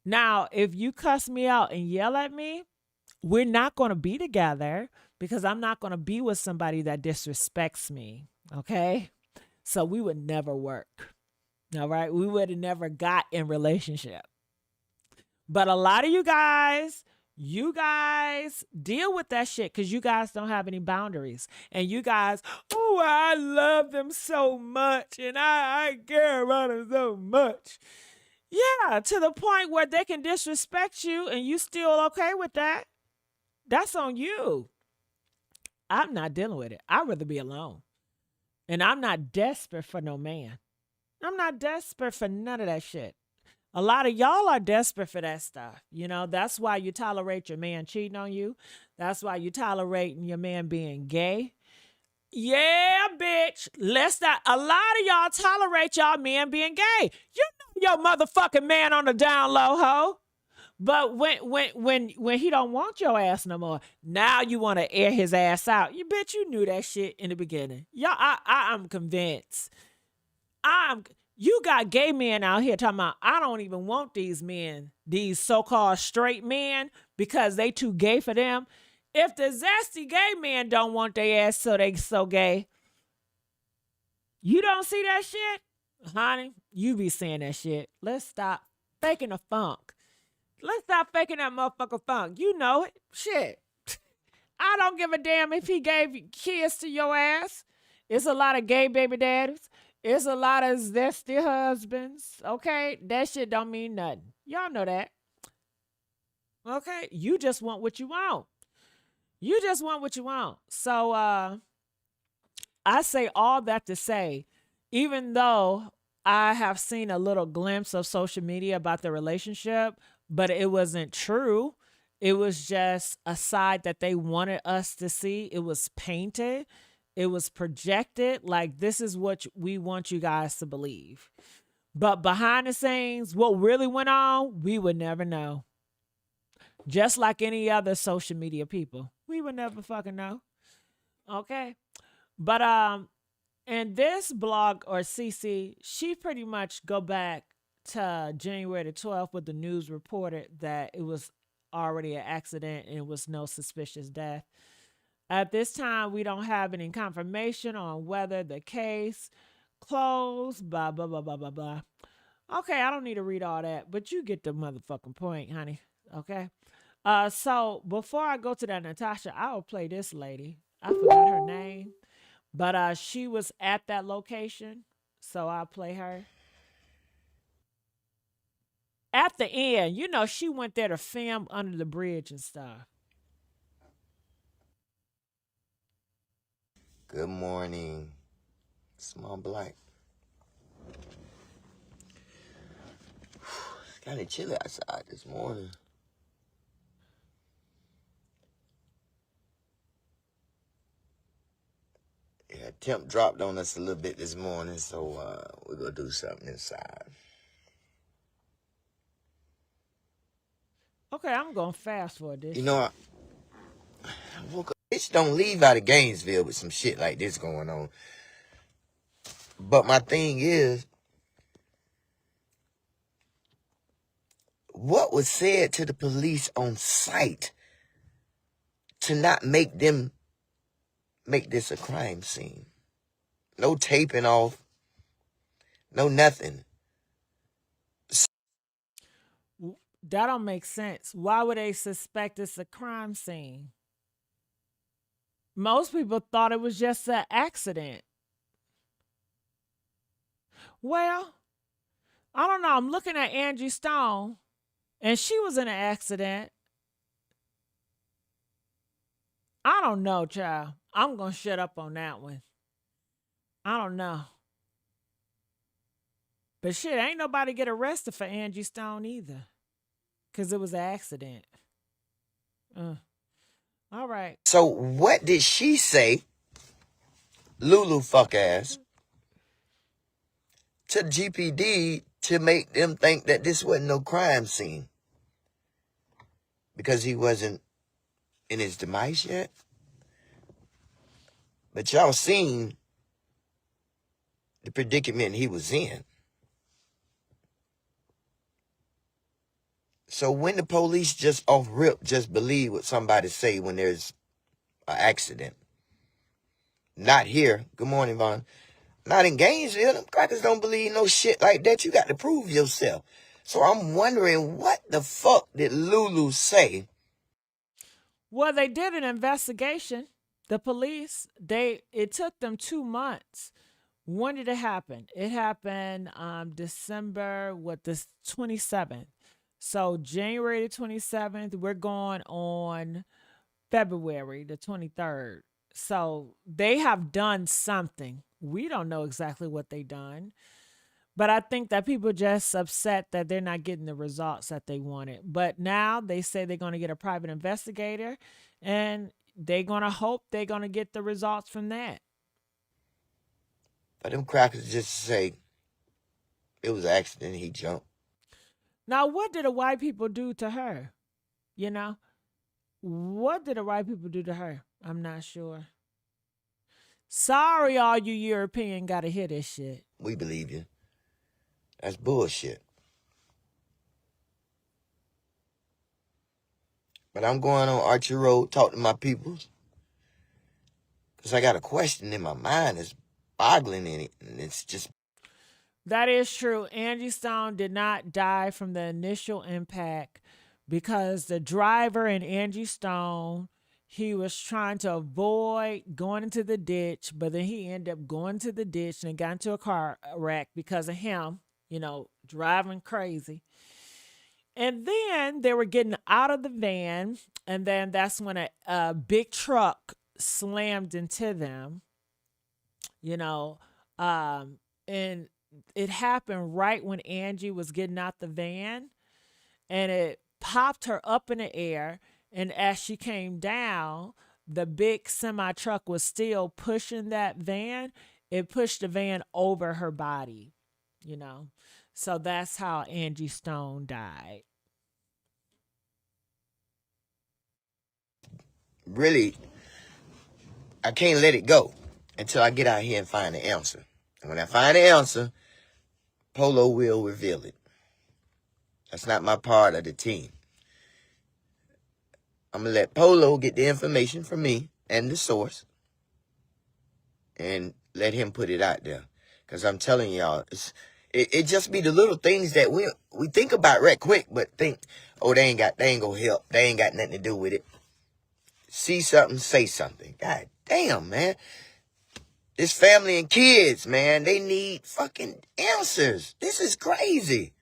Speaker 1: Now, if you cuss me out and yell at me, we're not going to be together because I'm not going to be with somebody that disrespects me. Okay? So we would never work. All right? We would have never got in relationship. But a lot of you guys deal with that shit because you guys don't have any boundaries. And you guys, oh, I love them so much and I care about them so much. Yeah, to the point where they can disrespect you and you still okay with that. That's on you. I'm not dealing with it. I'd rather be alone. And I'm not desperate for no man. I'm not desperate for none of that shit. A lot of y'all are desperate for that stuff. You know, that's why you tolerate your man cheating on you. That's why you tolerating your man being gay. Yeah, bitch. Let's not. A lot of y'all tolerate y'all men being gay. You know your motherfucking man on the down low, ho. But when he don't want your ass no more, now you want to air his ass out. You bitch, you knew that shit in the beginning. Y'all, I'm convinced. You got gay men out here talking about, I don't even want these men, these so-called straight men, because they too gay for them. If the zesty gay men don't want their ass so they so gay, you don't see that shit? Honey, you be saying that shit. Let's stop faking the funk. Let's stop faking that motherfucker funk. You know it. Shit. I don't give a damn if he gave kids to your ass. It's a lot of gay baby daddies. It's a lot of zesty husbands. Okay? That shit don't mean nothing. Y'all know that. Okay? You just want what you want. You just want what you want. So I say all that to say, even though I have seen a little glimpse of social media about the relationship, but it wasn't true. It was just a side that they wanted us to see. It was painted. It was projected. Like, this is what we want you guys to believe. But behind the scenes, what really went on, we would never know. Just like any other social media people. We would never fucking know. Okay? But and this blog, or CC, she pretty much go back to January the 12th with the news reported that it was already an accident and it was no suspicious death. At this time, we don't have any confirmation on whether the case closed, blah, blah, blah, blah, blah, blah. Okay, I don't need to read all that, but you get the motherfucking point, honey. Okay? So before I go to that Natasha, I will play this lady. I forgot her name. But she was at that location, so I'll play her. At the end, you know, she went there to film under the bridge and stuff.
Speaker 5: Good morning. Small black. It's kind of chilly outside this morning. Yeah, temp dropped on us a little bit this morning, so we're going to do something inside.
Speaker 1: Okay, I'm going to fast forward this.
Speaker 5: You know, I woke up. Bitch, don't leave out of Gainesville with some shit like this going on. But my thing is, what was said to the police on site to not make them make this a crime scene? No taping off. No nothing.
Speaker 1: That don't make sense. Why would they suspect it's a crime scene? Most people thought it was just an accident. Well, I don't know. I'm looking at Angie Stone, and she was in an accident. I don't know, child. I'm going to shut up on that one. I don't know. But shit, ain't nobody get arrested for Angie Stone either. Because it was an accident. All right.
Speaker 5: So what did she say Lulu fuck ass to the GPD to make them think that this wasn't no crime scene because he wasn't in his demise yet. But y'all seen the predicament he was in. So when the police just off rip just believe what somebody say when there's an accident. Not here. Good morning, Vaughn. Not in Gainesville. Them crackers don't believe no shit like that. You got to prove yourself. So I'm wondering what the fuck did Lulu say?
Speaker 1: Well, they did an investigation. The police, it took them 2 months. When did it happen? It happened December, the 27th. So January the 27th, we're going on February the 23rd. So they have done something. We don't know exactly what they done. But I think that people just upset that they're not getting the results that they wanted. But now they say they're going to get a private investigator and they're going to hope they're going to get the results from that.
Speaker 5: For them crackers just say it was an accident, he jumped.
Speaker 1: Now, what did the white people do to her? You know? What did the white people do to her? I'm not sure. Sorry, all you European got to hear this shit.
Speaker 5: We believe you. That's bullshit. But I'm going on Archie Road, talk to my peoples. Because I got a question in my mind that's boggling in it. And it's just...
Speaker 1: That is true. Angie Stone did not die from the initial impact because the driver and Angie Stone, he was trying to avoid going into the ditch, but then he ended up going to the ditch and got into a car wreck because of him, driving crazy. And then they were getting out of the van, and then that's when a big truck slammed into them, and it happened right when Angie was getting out the van, and it popped her up in the air. And as she came down, the big semi truck was still pushing that van. It pushed the van over her body, So that's how Angie Stone died.
Speaker 5: Really, I can't let it go until I get out here and find the answer. And when I find the answer, Polo will reveal it. That's not my part of the team. I'm going to let Polo get the information from me and the source and let him put it out there. Because I'm telling y'all, it just be the little things that we think about right quick, but think, oh, they ain't gonna help. They ain't got nothing to do with it. See something, say something. God damn, man. This family and kids, man, they need fucking answers. This is crazy.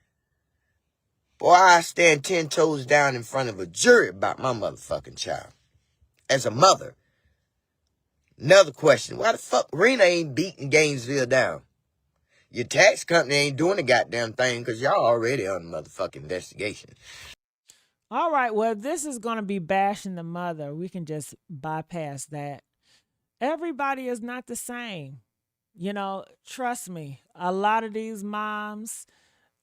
Speaker 5: Boy, I stand 10 toes down in front of a jury about my motherfucking child. As a mother. Another question. Why the fuck Rena ain't beating Gainesville down? Your tax company ain't doing the goddamn thing because y'all already on the motherfucking investigation.
Speaker 1: All right, well, if this is going to be bashing the mother, we can just bypass that. Everybody is not the same. Trust me, a lot of these moms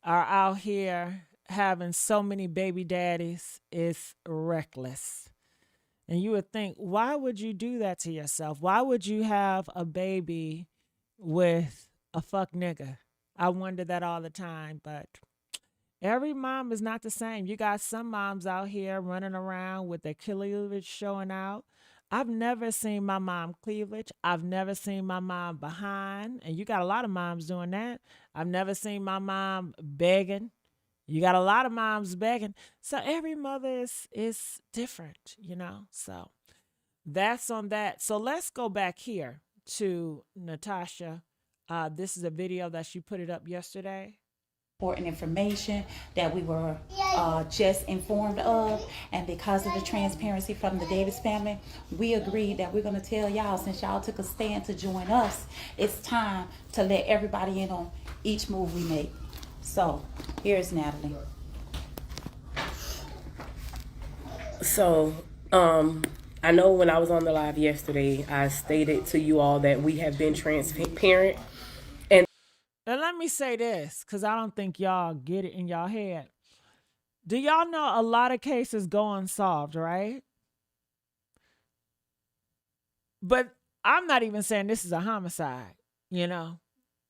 Speaker 1: are out here having so many baby daddies. It's reckless. And you would think, why would you do that to yourself? Why would you have a baby with a fuck nigga? I wonder that all the time, but every mom is not the same. You got some moms out here running around with their cleavage showing out. I've never seen my mom cleavage. I've never seen my mom behind. And you got a lot of moms doing that. I've never seen my mom begging. You got a lot of moms begging. So every mother is different, So that's on that. So let's go back here to Natasha. This is a video that she put it up yesterday.
Speaker 4: Important information that we were just informed of, and because of the transparency from the Davis family, we agreed that we're going to tell y'all, since y'all took a stand to join us, it's time to let everybody in on each move we make. So here's
Speaker 6: So I know when I was on the live yesterday, I stated to you all that we have been transparent.
Speaker 1: And let me say this, because I don't think y'all get it in y'all head. Do y'all know a lot of cases go unsolved, right? But I'm not even saying this is a homicide, you know.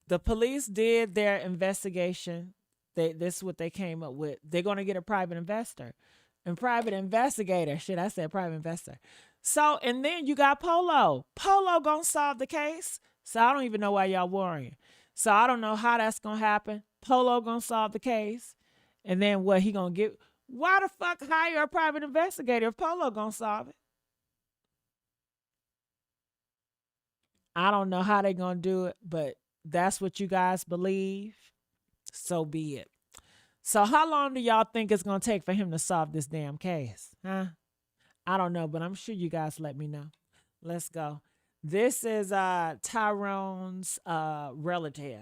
Speaker 1: The police did their investigation. This is what they came up with. They're going to get a private investor. And private investigator. Shit, I said private investor. So, and then you got Polo. Polo going to solve the case. So I don't even know why y'all worrying. So I don't know how that's going to happen. Polo going to solve the case. And then what he going to get? Why the fuck hire a private investigator if Polo going to solve it? I don't know how they going to do it, but that's what you guys believe. So be it. So how long do y'all think it's going to take for him to solve this damn case? Huh? I don't know, but I'm sure you guys let me know. Let's go. This is Tyrone's relative.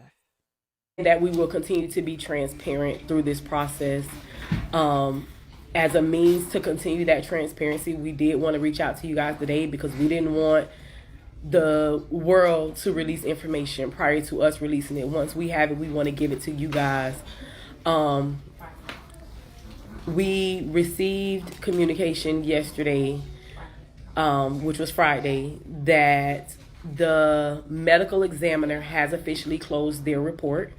Speaker 6: That we will continue to be transparent through this process. As a means to continue that transparency, we did want to reach out to you guys today because we didn't want the world to release information prior to us releasing it. Once we have it, we want to give it to you guys. We received communication yesterday, which was Friday, that the medical examiner has officially closed their report.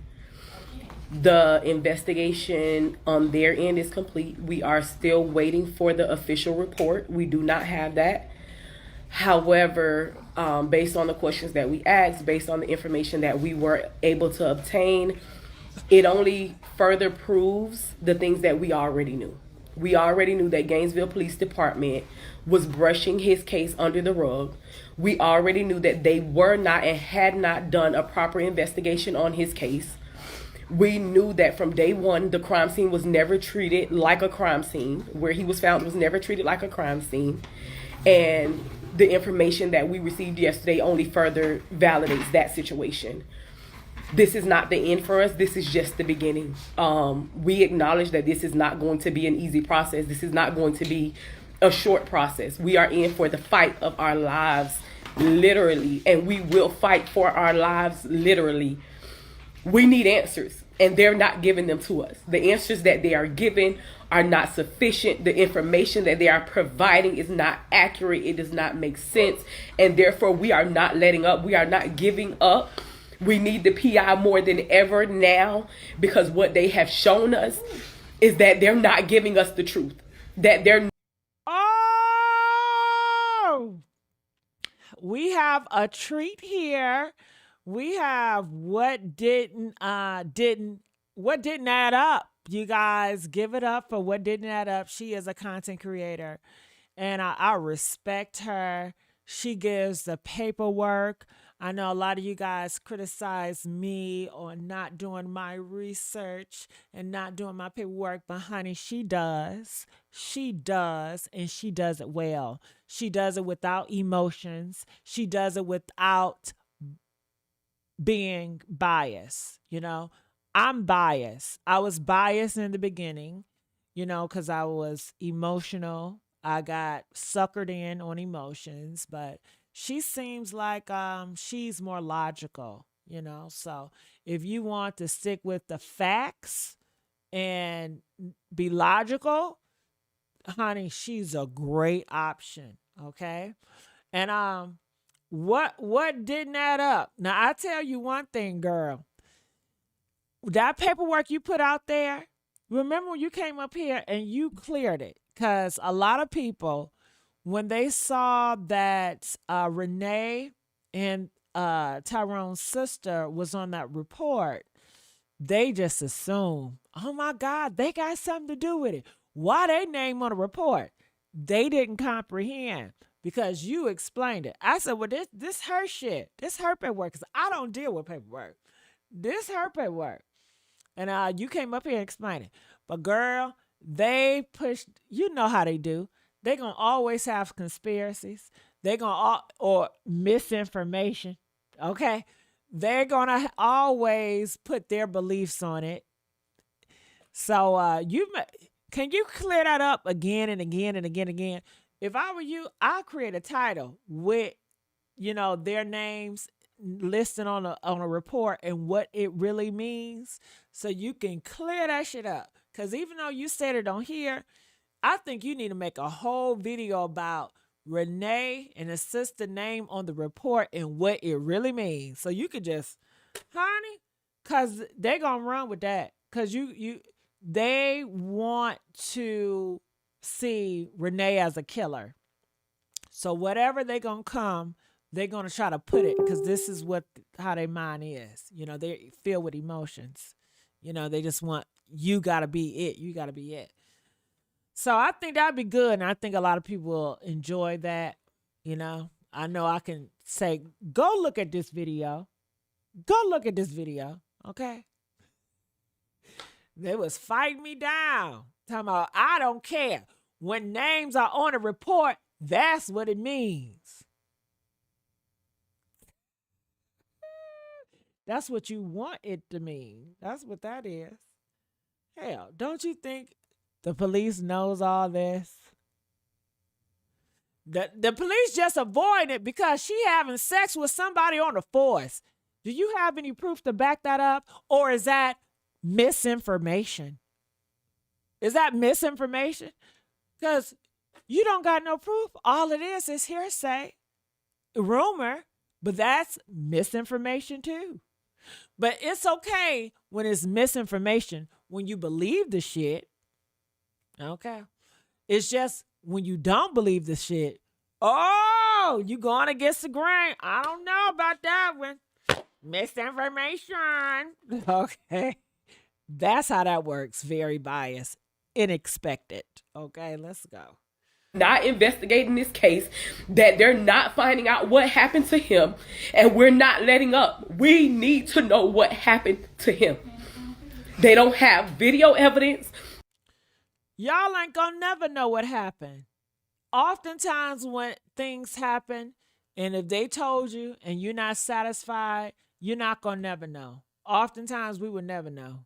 Speaker 6: The investigation on their end is complete. We are still waiting for the official report. We do not have that. However, based on the questions that we asked, based on the information that we were able to obtain, it only further proves the things that we already knew. We already knew that Gainesville Police Department was brushing his case under the rug. We already knew that they were not and had not done a proper investigation on his case. We knew that from day one, the crime scene was never treated like a crime scene. Where he was found was never treated like a crime scene. And the information that we received yesterday only further validates that situation. This is not the end for us. This is just the beginning. We acknowledge that this is not going to be an easy process. This is not going to be a short process. We are in for the fight of our lives, literally, and we will fight for our lives, literally. We need answers, and they're not giving them to us. The answers that they are giving are not sufficient. The information that they are providing is not accurate. It does not make sense, and therefore we are not letting up. We are not giving up. We need the PI more than ever now, because what they have shown us is that they're not giving us the truth. That they're
Speaker 1: we have a treat here. We have what didn't add up. You guys give it up for what didn't add up. She is a content creator, and I respect her. She gives the paperwork. I know a lot of you guys criticize me on not doing my research and not doing my paperwork, but honey, she does. She does, and she does it well. She does it without emotions. She does it without being biased. You know, I'm biased. I was biased in the beginning, you know, because I was emotional. I got suckered in on emotions, but she seems like she's more logical, you know. So if you want to stick with the facts and be logical, honey, she's a great option. Okay. And what didn't add up? Now I tell you one thing, girl. That paperwork you put out there, remember when you came up here and you cleared it? Because a lot of people, when they saw that Renee and Tyrone's sister was on that report, they just assumed, oh my God, they got something to do with it. Why they name on the report? They didn't comprehend because you explained it. I said, well, this her shit. This her paperwork, because I don't deal with paperwork. This her paperwork. And you came up here and explained it. But girl, they pushed, you know how they do. They're going to always have conspiracies. They're going to, or misinformation. Okay. They're going to always put their beliefs on it. So can you clear that up again and again and again and again? If I were you, I'd create a title with, their names listed on a report and what it really means, so you can clear that shit up. Cause even though you said it on here, I think you need to make a whole video about Renee and assist the name on the report and what it really means. So you could just, honey, cause they gonna run with that. Cause they want to see Renee as a killer. So whatever they gonna come, they're gonna try to put it, because this is how their mind is. They filled with emotions. They just want, you gotta be it. You gotta be it. So I think that'd be good, and I think a lot of people will enjoy that. I know I can say, go look at this video. Go look at this video, okay? They was fighting me down, talking about, I don't care. When names are on a report, that's what it means. That's what you want it to mean. That's what that is. Hell, don't you think the police knows all this? The police just avoid it because she having sex with somebody on the force. Do you have any proof to back that up? Or is that misinformation? Is that misinformation? Because you don't got no proof. All it is hearsay, rumor, but that's misinformation too. But it's okay when it's misinformation, when you believe the shit. Okay. It's just when you don't believe the shit, oh, you going against the grain. I don't know about that one. Misinformation. Okay. That's how that works. Very biased. Unexpected. Okay, let's go.
Speaker 6: Not investigating this case, that they're not finding out what happened to him, and we're not letting up. We need to know what happened to him. They don't have video evidence.
Speaker 1: Y'all ain't gonna never know what happened. Oftentimes when things happen, and if they told you and you're not satisfied, you're not gonna never know. Oftentimes we would never know.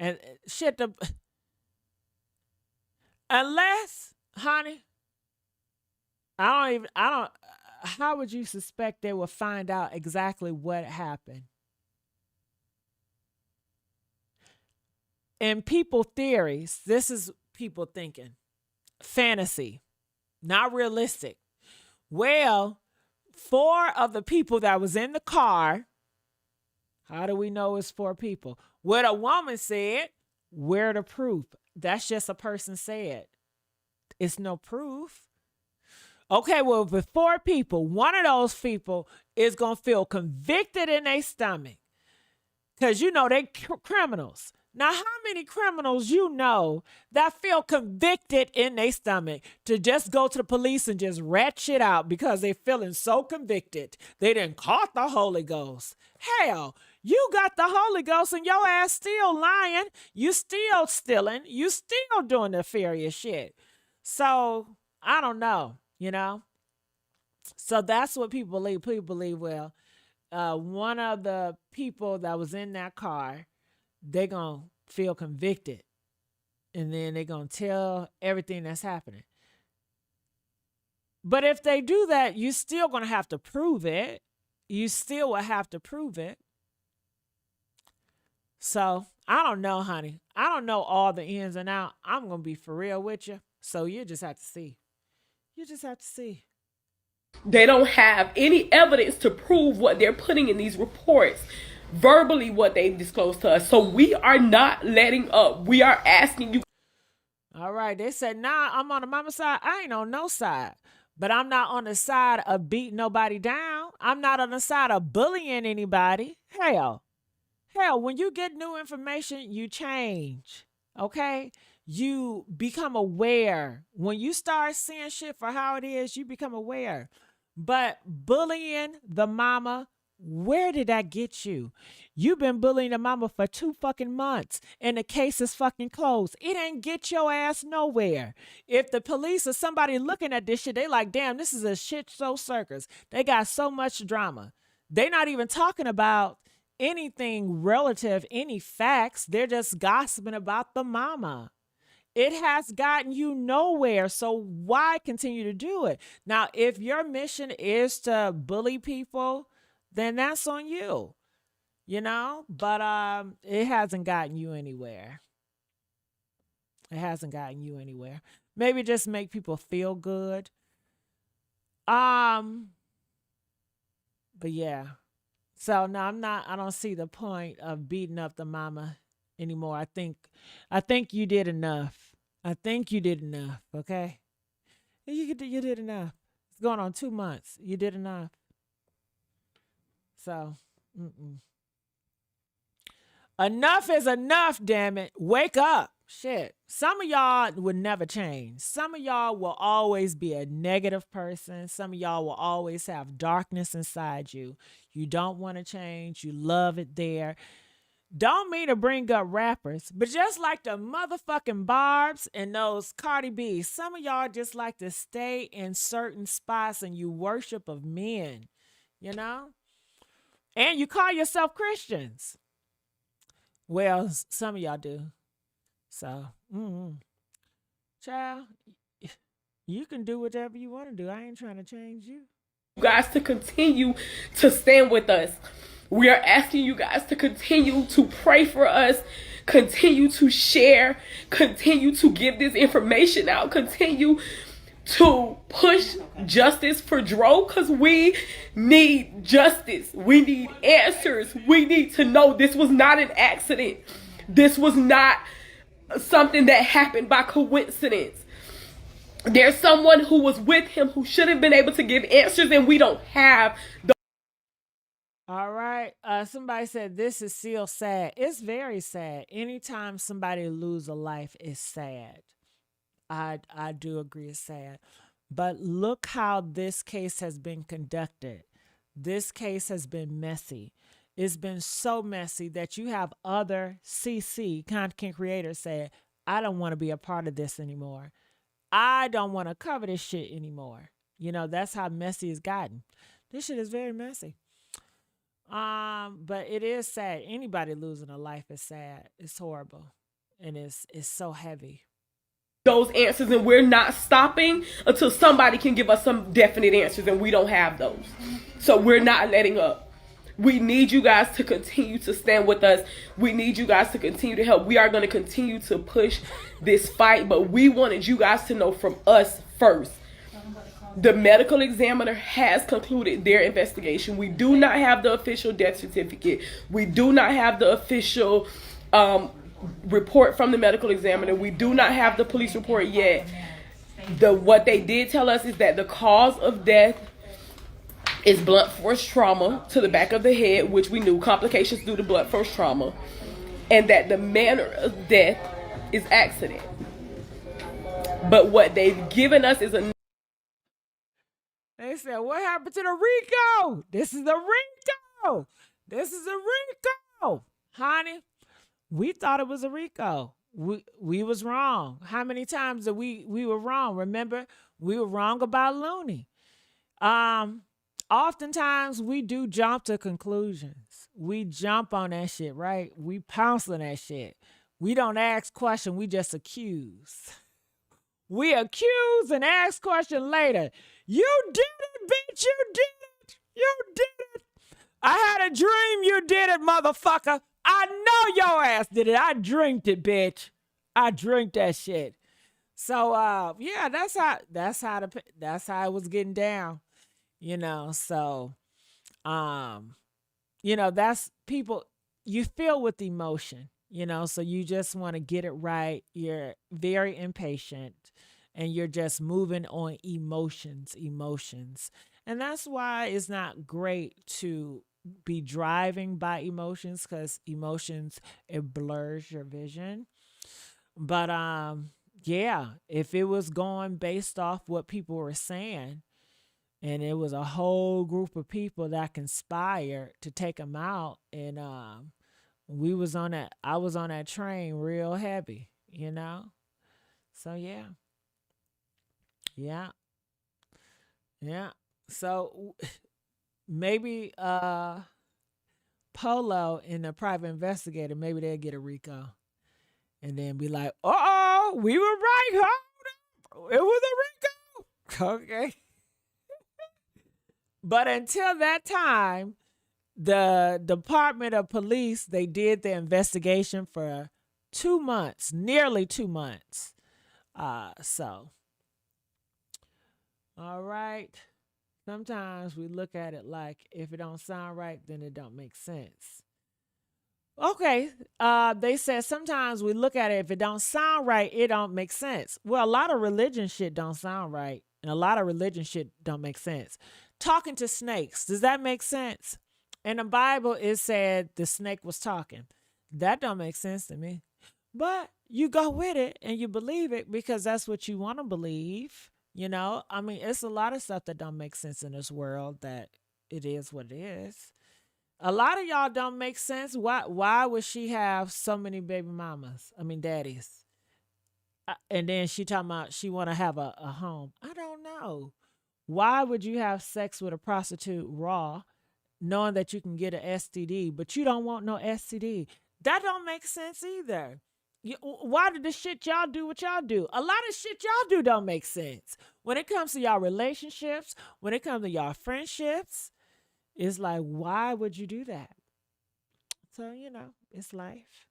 Speaker 1: And shit, unless, honey, how would you suspect they will find out exactly what happened? In people theories, this is people thinking. Fantasy, not realistic. Well, 4 of the people that was in the car, how do we know it's 4 people? What a woman said, where the proof? That's just a person said. It's no proof. Okay, well, with 4 people, one of those people is going to feel convicted in their stomach. Because they criminals. Now, how many criminals that feel convicted in their stomach to just go to the police and just rat shit out because they feeling so convicted? They done caught the Holy Ghost. Hell, you got the Holy Ghost and your ass still lying. You still stealing. You still doing nefarious shit. So, I don't know, So that's what people believe. People believe, well, one of the people that was in that car, they're going to feel convicted. And then they're going to tell everything that's happening. But if they do that, you're still going to have to prove it. You still will have to prove it. So, I don't know, honey. I don't know all the ins and outs. I'm going to be for real with you. So, you just have to see. You just have to see.
Speaker 6: They don't have any evidence to prove what they're putting in these reports. Verbally what they disclosed to us. So we are not letting up. We are asking you.
Speaker 1: All right. They said, nah, I'm on the mama side. I ain't on no side. But I'm not on the side of beating nobody down. I'm not on the side of bullying anybody. Hell, when you get new information, you change. Okay? You become aware. When you start seeing shit for how it is, you become aware. But bullying the mama, where did that get you? You've been bullying the mama for 2 fucking months and the case is fucking closed. It ain't get your ass nowhere. If the police or somebody looking at this shit, they like, damn, this is a shit show circus. They got so much drama. They not even talking about anything relative, any facts. They're just gossiping about the mama. It has gotten you nowhere. So why continue to do it? Now, if your mission is to bully people, then that's on you, but it hasn't gotten you anywhere. It hasn't gotten you anywhere. Maybe just make people feel good. Um, but yeah. So no, I don't see the point of beating up the mama anymore. I think you did enough. I think you did enough, okay? You did enough. It's going on 2 months. You did enough. So, mm-mm. Enough is enough, damn it. Wake up. Shit. Some of y'all would never change. Some of y'all will always be a negative person. Some of y'all will always have darkness inside you. You don't want to change. You love it there. Don't mean to bring up rappers, but just like the motherfucking Barbs and those Cardi B, some of y'all just like to stay in certain spots and you worship of men, you know? And you call yourself Christians. Well, some of y'all do. So, child, you can do whatever you want to do. I ain't trying to change you.
Speaker 6: You guys to continue to stand with us. We are asking you guys to continue to pray for us, continue to share, continue to give this information out, continue to push justice for Dro, because we need justice. We need answers. We need to know this was not an accident. This was not something that happened by coincidence. There's someone who was with him who should have been able to give answers, and we don't have the.
Speaker 1: All right. Somebody said this is still sad. It's very sad. Anytime somebody lose a life, it's sad. I do agree it's sad. But look how this case has been conducted. This case has been messy. It's been so messy that you have other content creators say, I don't want to be a part of this anymore. I don't want to cover this shit anymore. That's how messy it's gotten. This shit is very messy. But it is sad. Anybody losing a life is sad. It's horrible. And it's so heavy.
Speaker 6: Those answers, and we're not stopping until somebody can give us some definite answers, and we don't have those. So we're not letting up. We need you guys to continue to stand with us. We need you guys to continue to help. We are going to continue to push this fight, but we wanted you guys to know from us first. The medical examiner has concluded their investigation. We do not have the official death certificate. We do not have the official report from the medical examiner. We do not have the police report yet. What they did tell us is that the cause of death is blunt force trauma to the back of the head, which we knew, complications due to blunt force trauma, and that the manner of death is accident. But what they've given us is a.
Speaker 1: They said, what happened to the Rico? This is the Rico. This is a Rico. Honey, we thought it was a Rico. We was wrong. How many times that we were wrong? Remember, we were wrong about Looney. Oftentimes we do jump to conclusions. We jump on that shit, right? We pounce on that shit. We don't ask questions. We just accuse. We accuse and ask question later. You did it, bitch. You did it. You did it. I had a dream you did it, motherfucker. I know your ass did it. I dreamed it, bitch. I dreamed that shit. So yeah, that's how it was getting down. So that's people, you feel with emotion, so you just want to get it right. You're very impatient and you're just moving on emotions. And that's why it's not great to be driving by emotions, because emotions, it blurs your vision. But yeah, if it was going based off what people were saying, and it was a whole group of people that conspired to take him out, and I was on that train real heavy, So yeah. So maybe Polo and the private investigator, maybe they'll get a Rico. And then be like, we were right, huh? It was a Rico. Okay. But until that time, the Department of Police, they did the investigation for 2 months, nearly 2 months. So, all right. Sometimes we look at it like if it don't sound right, then it don't make sense. Okay. They said sometimes we look at it, if it don't sound right, it don't make sense. Well, a lot of religion shit don't sound right, and a lot of religion shit don't make sense. Talking to snakes, does that make sense? In the Bible, it said the snake was talking. That don't make sense to me. But you go with it and you believe it because that's what you want to believe. I mean, it's a lot of stuff that don't make sense in this world that it is what it is. A lot of y'all don't make sense. Why would she have so many baby mamas? I mean, daddies. And then she talking about she want to have a home. I don't know. Why would you have sex with a prostitute raw, knowing that you can get an STD, but you don't want no STD? That don't make sense either. Why did the shit y'all do what y'all do? A lot of shit y'all do don't make sense. When it comes to y'all relationships, when it comes to y'all friendships, it's like, why would you do that? So, it's life.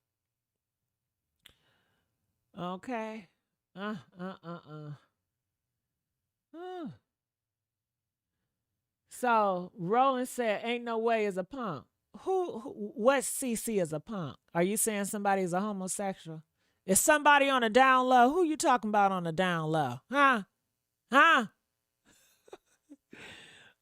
Speaker 1: Okay. Uh, uh, uh, uh. So Roland said, "Ain't no way is a punk." What CC is a punk? Are you saying somebody is a homosexual? Is somebody on a down low? Who you talking about on a down low? Huh? Huh?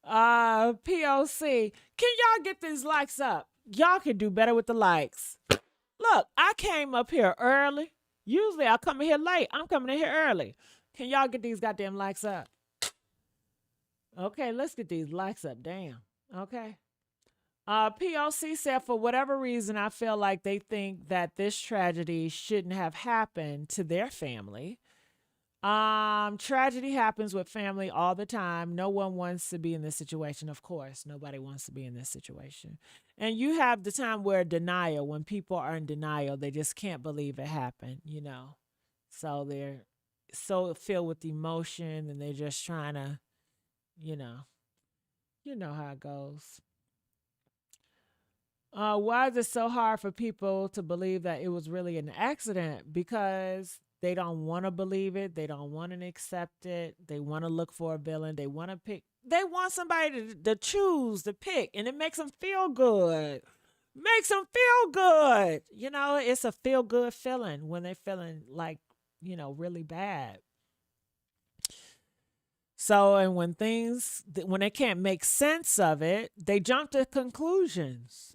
Speaker 1: POC. Can y'all get these likes up? Y'all can do better with the likes. Look, I came up here early. Usually I come in here late. I'm coming in here early. Can y'all get these goddamn likes up? Okay, let's get these likes up. Damn. Okay. POC said, for whatever reason, I feel like they think that this tragedy shouldn't have happened to their family. Tragedy happens with family all the time. No one wants to be in this situation. Of course, nobody wants to be in this situation. And you have the time where denial, when people are in denial, they just can't believe it happened. So they're so filled with emotion and they're just trying to, you know how it goes. Why is it so hard for people to believe that it was really an accident? Because they don't want to believe it. They don't want to accept it. They want to look for a villain. They want to pick. They want somebody to choose, to pick, and it makes them feel good. Makes them feel good. It's a feel good feeling when they're feeling like, really bad. So, and when they can't make sense of it, they jump to conclusions,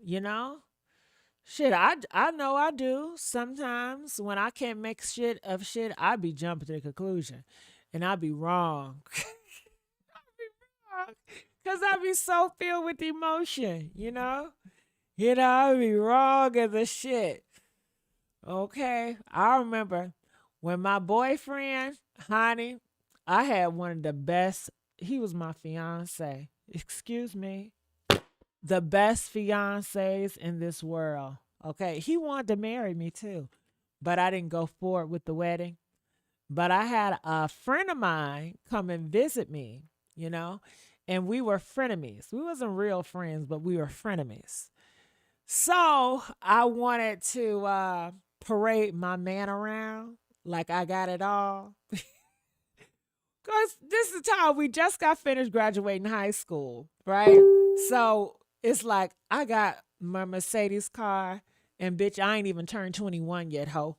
Speaker 1: Shit, I know I do. Sometimes when I can't make shit of shit, I be jumping to the conclusion. And I be wrong. I be wrong. Because I be so filled with emotion, I be wrong as a shit. Okay. I remember when my boyfriend, honey, I had one of the best, he was my fiance. Excuse me. The best fiancés in this world. Okay. He wanted to marry me too, but I didn't go forward with the wedding. But I had a friend of mine come and visit me, and we were frenemies. We wasn't real friends, but we were frenemies. So I wanted to parade my man around like I got it all. Because this is the time we just got finished graduating high school, right? So it's like I got my Mercedes car, and bitch, I ain't even turned 21 yet, ho.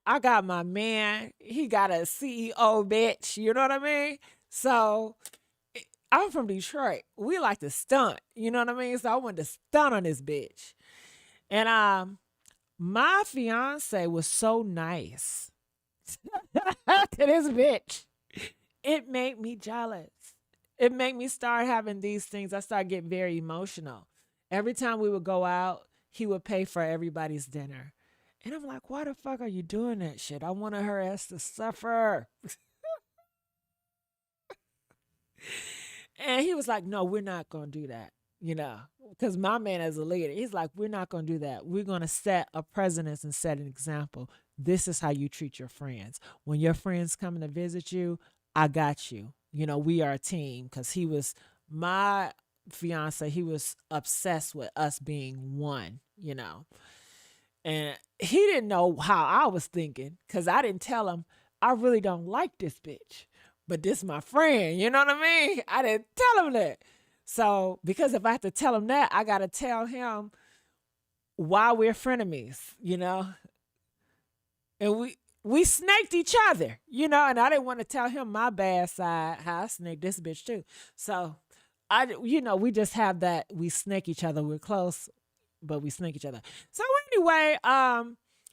Speaker 1: I got my man. He got a CEO, bitch. You know what I mean? So I'm from Detroit. We like to stunt. You know what I mean? So I wanted to stunt on this bitch. And my fiance was so nice to this bitch. It made me jealous. It made me start having these things. I started getting very emotional. Every time we would go out, he would pay for everybody's dinner. And I'm like, why the fuck are you doing that shit? I wanted her ass to suffer. And he was like, no, we're not going to do that. Because my man is a leader. He's like, we're not going to do that. We're going to set a precedence and set an example. this is how you treat your friends. When your friends coming to visit you, I got you. You know, we are a team because he was my fiance. He was obsessed with us being one, you know. And he didn't know how I was thinking because I didn't tell him I really don't like this bitch. But this my friend, you know what I mean? I didn't tell him that. So because if I have to tell him that, I gotta tell him why we're frenemies, you know? And we snaked each other, you know, and I didn't want to tell him my bad side, how I snaked this bitch too. So we just have that, we snake each other. We're close, but we snake each other. So anyway,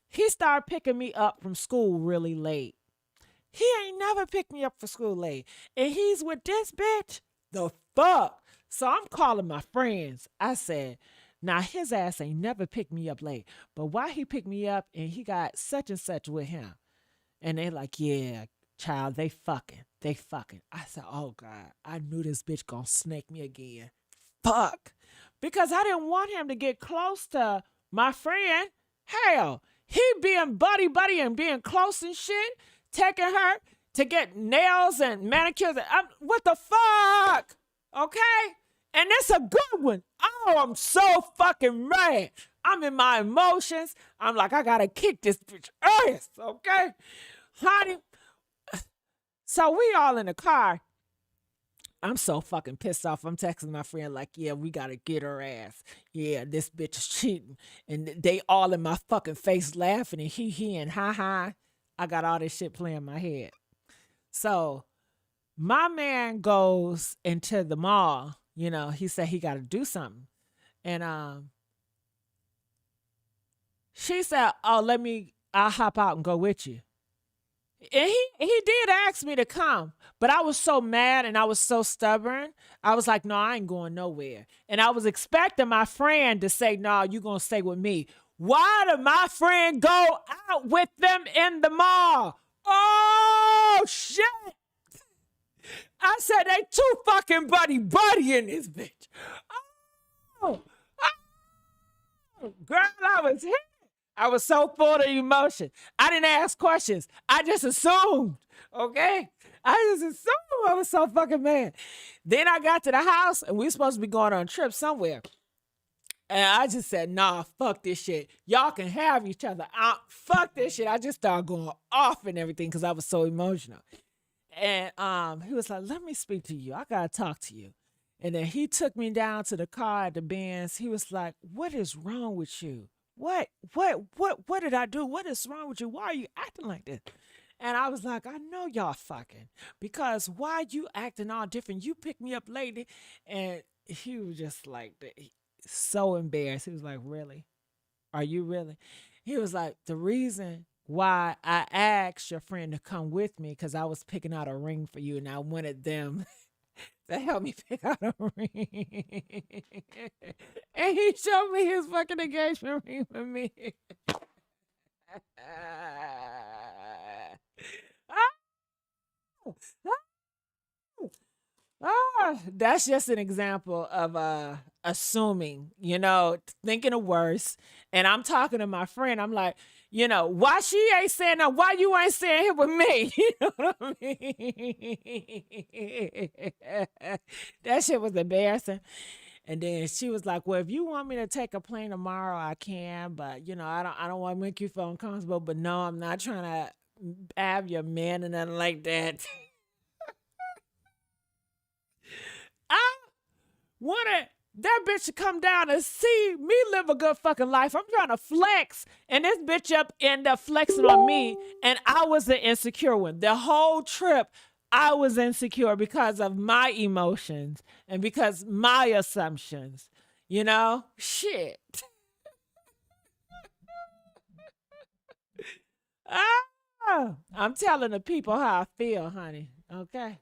Speaker 1: he started picking me up from school really late. He ain't never picked me up for school late. And he's with this bitch. The fuck? So I'm calling my friends. I said, now his ass ain't never picked me up late. But why he picked me up and he got such and such with him? And they like, yeah, child, they fucking. They fucking. I said, oh God, I knew this bitch gonna snake me again. Fuck. Because I didn't want him to get close to my friend. Hell, he being buddy and being close and shit, taking her to get nails and manicures. What the fuck? Okay? And it's a good one. Oh, I'm so fucking mad. I'm in my emotions. I'm like, I gotta kick this bitch ass, okay? Honey. So we all in the car. I'm so fucking pissed off. I'm texting my friend like, yeah, we gotta get her ass. Yeah, this bitch is cheating. And they all in my fucking face laughing and he and ha. I got all this shit playing in my head. So my man goes into the mall. You know, he said he got to do something. And she said, oh, I'll hop out and go with you. And he did ask me to come, but I was so mad and I was so stubborn. I was like, no, I ain't going nowhere. And I was expecting my friend to say, no, you going to stay with me. Why did my friend go out with them in the mall? Oh, shit. I said, they too fucking buddy in this bitch. Oh, girl, I was hit. I was so full of emotion. I didn't ask questions. I just assumed, okay? I just assumed. I was so fucking mad. Then I got to the house, and we supposed to be going on a trip somewhere. And I just said, nah, fuck this shit. Y'all can have each other. Fuck this shit. I just started going off and everything because I was so emotional. And he was like, let me speak to you. I got to talk to you. And then he took me down to the car at the Benz. He was like, what is wrong with you? What did I do? What is wrong with you? Why are you acting like this? And I was like, I know y'all fucking. Because why you acting all different? You picked me up late. And he was just like, so embarrassed. He was like, really? Are you really? He was like, the reason why I asked your friend to come with me because I was picking out a ring for you and I wanted them to help me pick out a ring. And he showed me his fucking engagement ring for me. That's just an example of assuming, thinking the worst. And I'm talking to my friend. I'm like, why she ain't saying that? Why you ain't saying here with me? You know what I mean? That shit was embarrassing. And then she was like, well, if you want me to take a plane tomorrow, I can. But, I don't want to make you feel uncomfortable. But no, I'm not trying to have your man and nothing like that. I wanted that bitch to come down and see me live a good fucking life. I'm trying to flex, and this bitch ended up flexing on me, and I was the insecure one. The whole trip, I was insecure because of my emotions and because my assumptions. Shit. I'm telling the people how I feel, honey. Okay.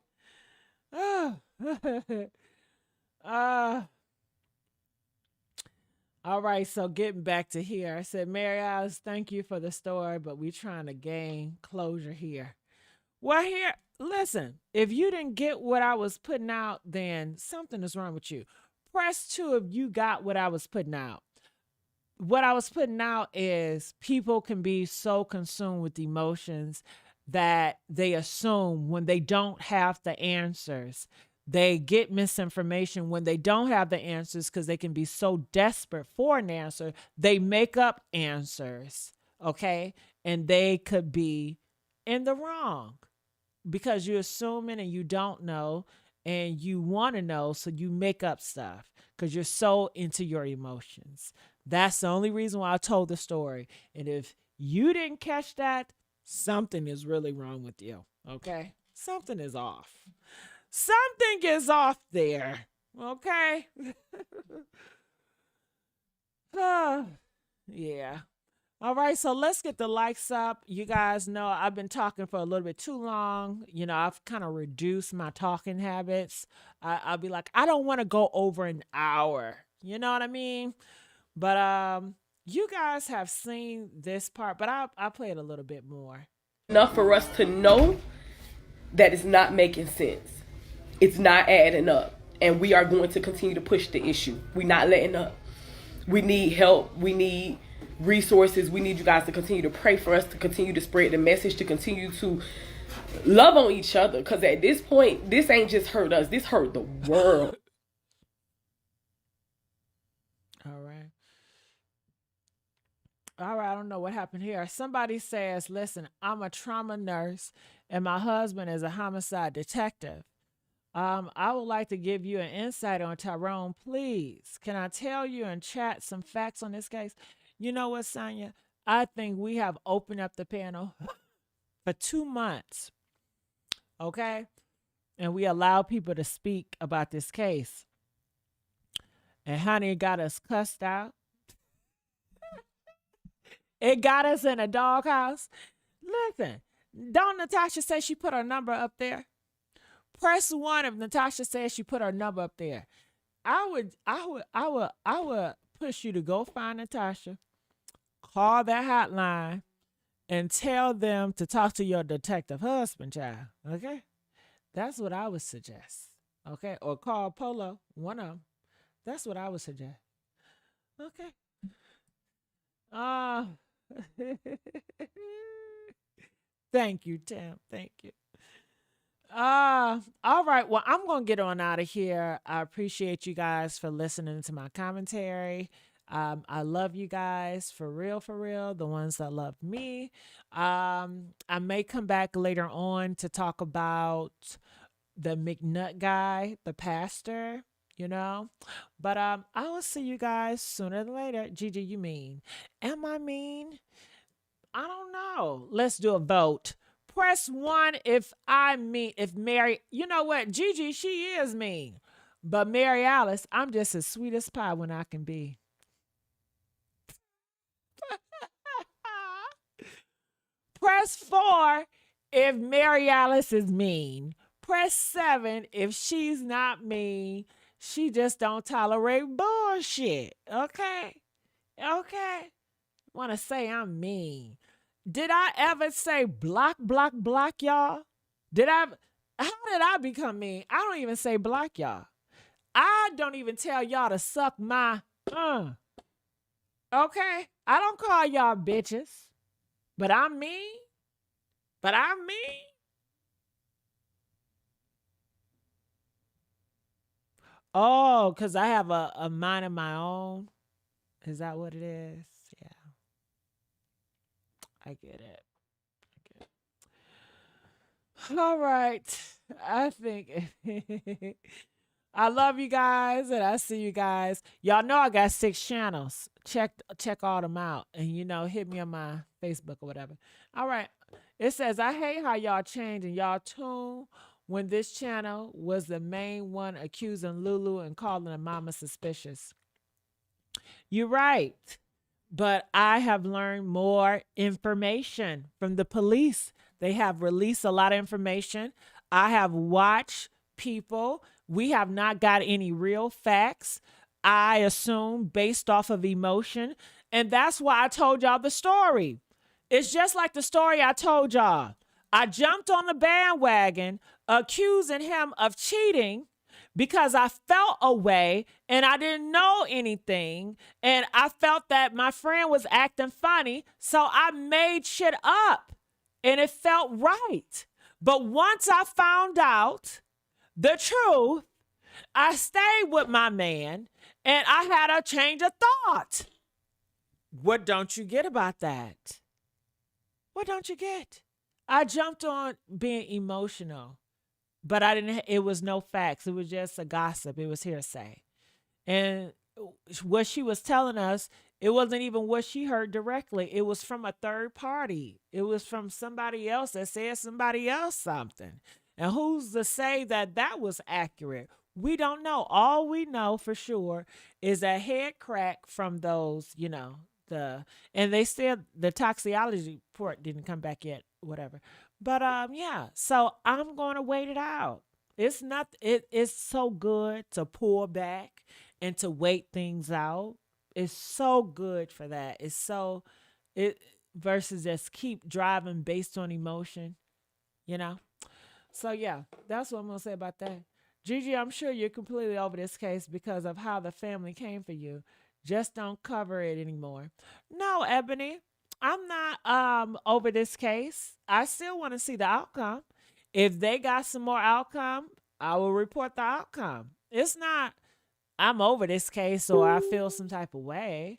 Speaker 1: All right, so getting back to here. I said, Mary Alice, thank you for the story, but we trying to gain closure here. Well, here, listen, if you didn't get what I was putting out, then something is wrong with you. Press 2 if you got what I was putting out. what I was putting out is people can be so consumed with emotions that they assume when they don't have the answers. They get misinformation when they don't have the answers because they can be so desperate for an answer. They make up answers, okay? And they could be in the wrong because you're assuming and you don't know and you want to know, so you make up stuff because you're so into your emotions. That's the only reason why I told the story. And if you didn't catch that, something is really wrong with you. Okay? Something is off. Something is off there. Okay? Yeah. All right, so let's get the likes up. You guys know I've been talking for a little bit too long. You know, I've kind of reduced my talking habits. I'll be like, I don't want to go over an hour. You know what I mean? But you guys have seen this part, but I'll play it a little bit more.
Speaker 6: Enough for us to know that it's not making sense. It's not adding up. And we are going to continue to push the issue. We're not letting up. We need help. We need resources. We need you guys to continue to pray for us, to continue to spread the message, to continue to love on each other. Because at this point, this ain't just hurt us. This hurt the world.
Speaker 1: All right. All right, I don't know what happened here. Somebody says, listen, I'm a trauma nurse and my husband is a homicide detective. I would like to give you an insight on Tyrone, please. Can I tell you in chat some facts on this case? You know what, Sonia? I think we have opened up the panel for 2 months, okay? And we allow people to speak about this case. And honey, it got us cussed out. It got us in a doghouse. Listen, don't Natasha say she put her number up there? Press 1 if Natasha says she put her number up there. I would push you to go find Natasha, call that hotline, and tell them to talk to your detective husband, child. Okay? That's what I would suggest. Okay? Or call Polo, one of them. That's what I would suggest. Okay. Thank you, Tim. Thank you. All right. Well, I'm gonna get on out of here. I appreciate you guys for listening to my commentary. I love you guys for real, the ones that love me. I may come back later on to talk about the McNutt guy, the pastor, you know. But I will see you guys sooner than later. Gigi, you mean? Am I mean? I don't know. Let's do a vote. Press 1 if Mary, you know what? Gigi, she is mean. But Mary Alice, I'm just as sweet as pie when I can be. Press 4 if Mary Alice is mean. Press 7 if she's not mean. She just don't tolerate bullshit. Okay? Okay? Want to say I'm mean. Did I ever say block, y'all? How did I become mean? I don't even say block, y'all. I don't even tell y'all to suck my, Okay? I don't call y'all bitches. But I'm mean? Oh, because I have a mind of my own? Is that what it is? Yeah. I get it. All right. I think I love you guys and I see you guys. Y'all know I got 6 channels. Check all them out and hit me on my Facebook or whatever. All right. It says, I hate how y'all changing y'all tune when this channel was the main one accusing Lulu and calling her mama suspicious. You're right. But I have learned more information from the police. They have released a lot of information. I have watched people. We have not got any real facts. I assume based off of emotion. And that's why I told y'all the story. It's just like the story I told y'all. I jumped on the bandwagon accusing him of cheating because I felt a way and I didn't know anything. And I felt that my friend was acting funny. So I made shit up and it felt right. But once I found out the truth, I stayed with my man and I had a change of thought. What don't you get about that? What don't you get? I jumped on being emotional, but I didn't, it was no facts. It was just a gossip. It was hearsay. And what she was telling us, it wasn't even what she heard directly. It was from a third party. It was from somebody else that said somebody else something. And who's to say that that was accurate? We don't know. All we know for sure is a head crack from those, and they said the toxicology report didn't come back yet, whatever. But yeah, so I'm going to wait it out. It's not it's so good to pull back and to wait things out. It's so good for that. It's so it versus just keep driving based on emotion, you know? So yeah, that's what I'm gonna say about that. Gigi, I'm sure you're completely over this case because of how the family came for you. Just don't cover it anymore. No, Ebony, I'm not over this case. I still want to see the outcome. If they got some more outcome, I will report the outcome. It's not I'm over this case or I feel some type of way.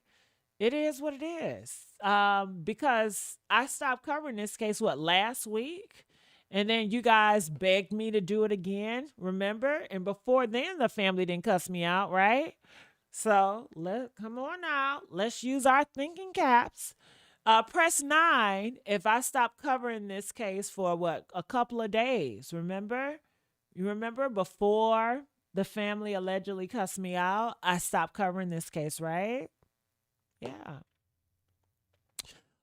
Speaker 1: It is what it is. Because I stopped covering this case, last week? And then you guys begged me to do it again, remember? And before then, the family didn't cuss me out, right? So come on now. Let's use our thinking caps. Press 9 if I stop covering this case for a couple of days. Remember? You remember before the family allegedly cussed me out, I stopped covering this case, right? Yeah.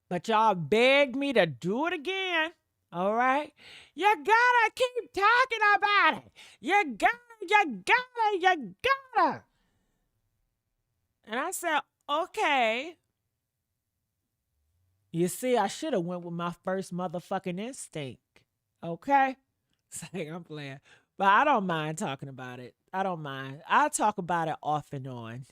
Speaker 1: But y'all begged me to do it again. All right. You gotta keep talking about it. You gotta. And I said, okay. You see, I should have went with my first motherfucking instinct. Okay? Say I'm playing. But I don't mind talking about it. I don't mind. I talk about it off and on,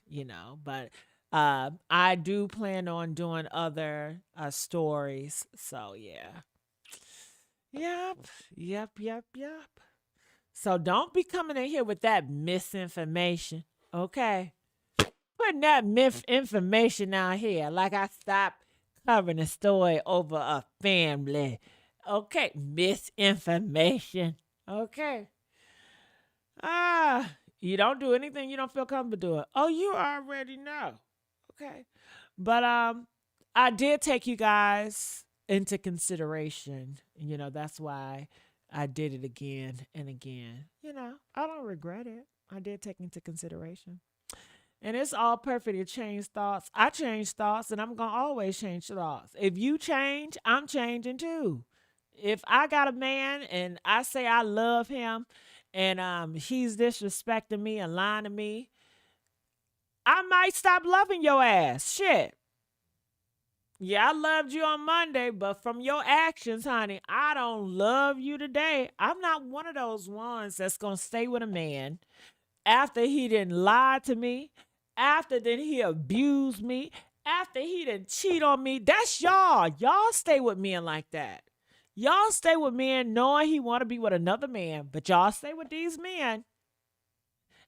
Speaker 1: but I do plan on doing other stories. So yeah. Yep. So don't be coming in here with that misinformation, okay? Putting that misinformation out here like I stopped covering a story over a family. Okay, misinformation. Okay. You don't do anything you don't feel comfortable doing. Oh, you already know. Okay. But I did take you guys into consideration. That's why I did it again and again. I don't regret it. I did take into consideration. And it's all perfect to change thoughts. I change thoughts and I'm going to always change thoughts. If you change, I'm changing too. If I got a man and I say I love him and he's disrespecting me and lying to me, I might stop loving your ass. Shit. Yeah, I loved you on Monday, but from your actions, honey, I don't love you today. I'm not one of those ones that's going to stay with a man after he didn't lie to me, after then he abused me, after he didn't cheat on me. That's y'all. Y'all stay with men like that. Y'all stay with men knowing he want to be with another man, but y'all stay with these men.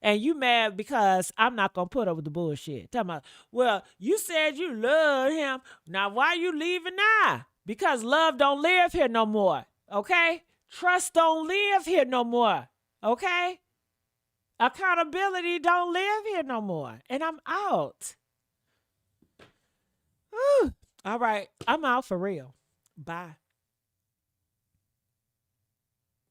Speaker 1: And you mad because I'm not going to put up with the bullshit. Talking about, well, you said you loved him. Now, why you leaving now? Because love don't live here no more. Okay? Trust don't live here no more. Okay? Accountability don't live here no more. And I'm out. Whew. All right. I'm out for real. Bye.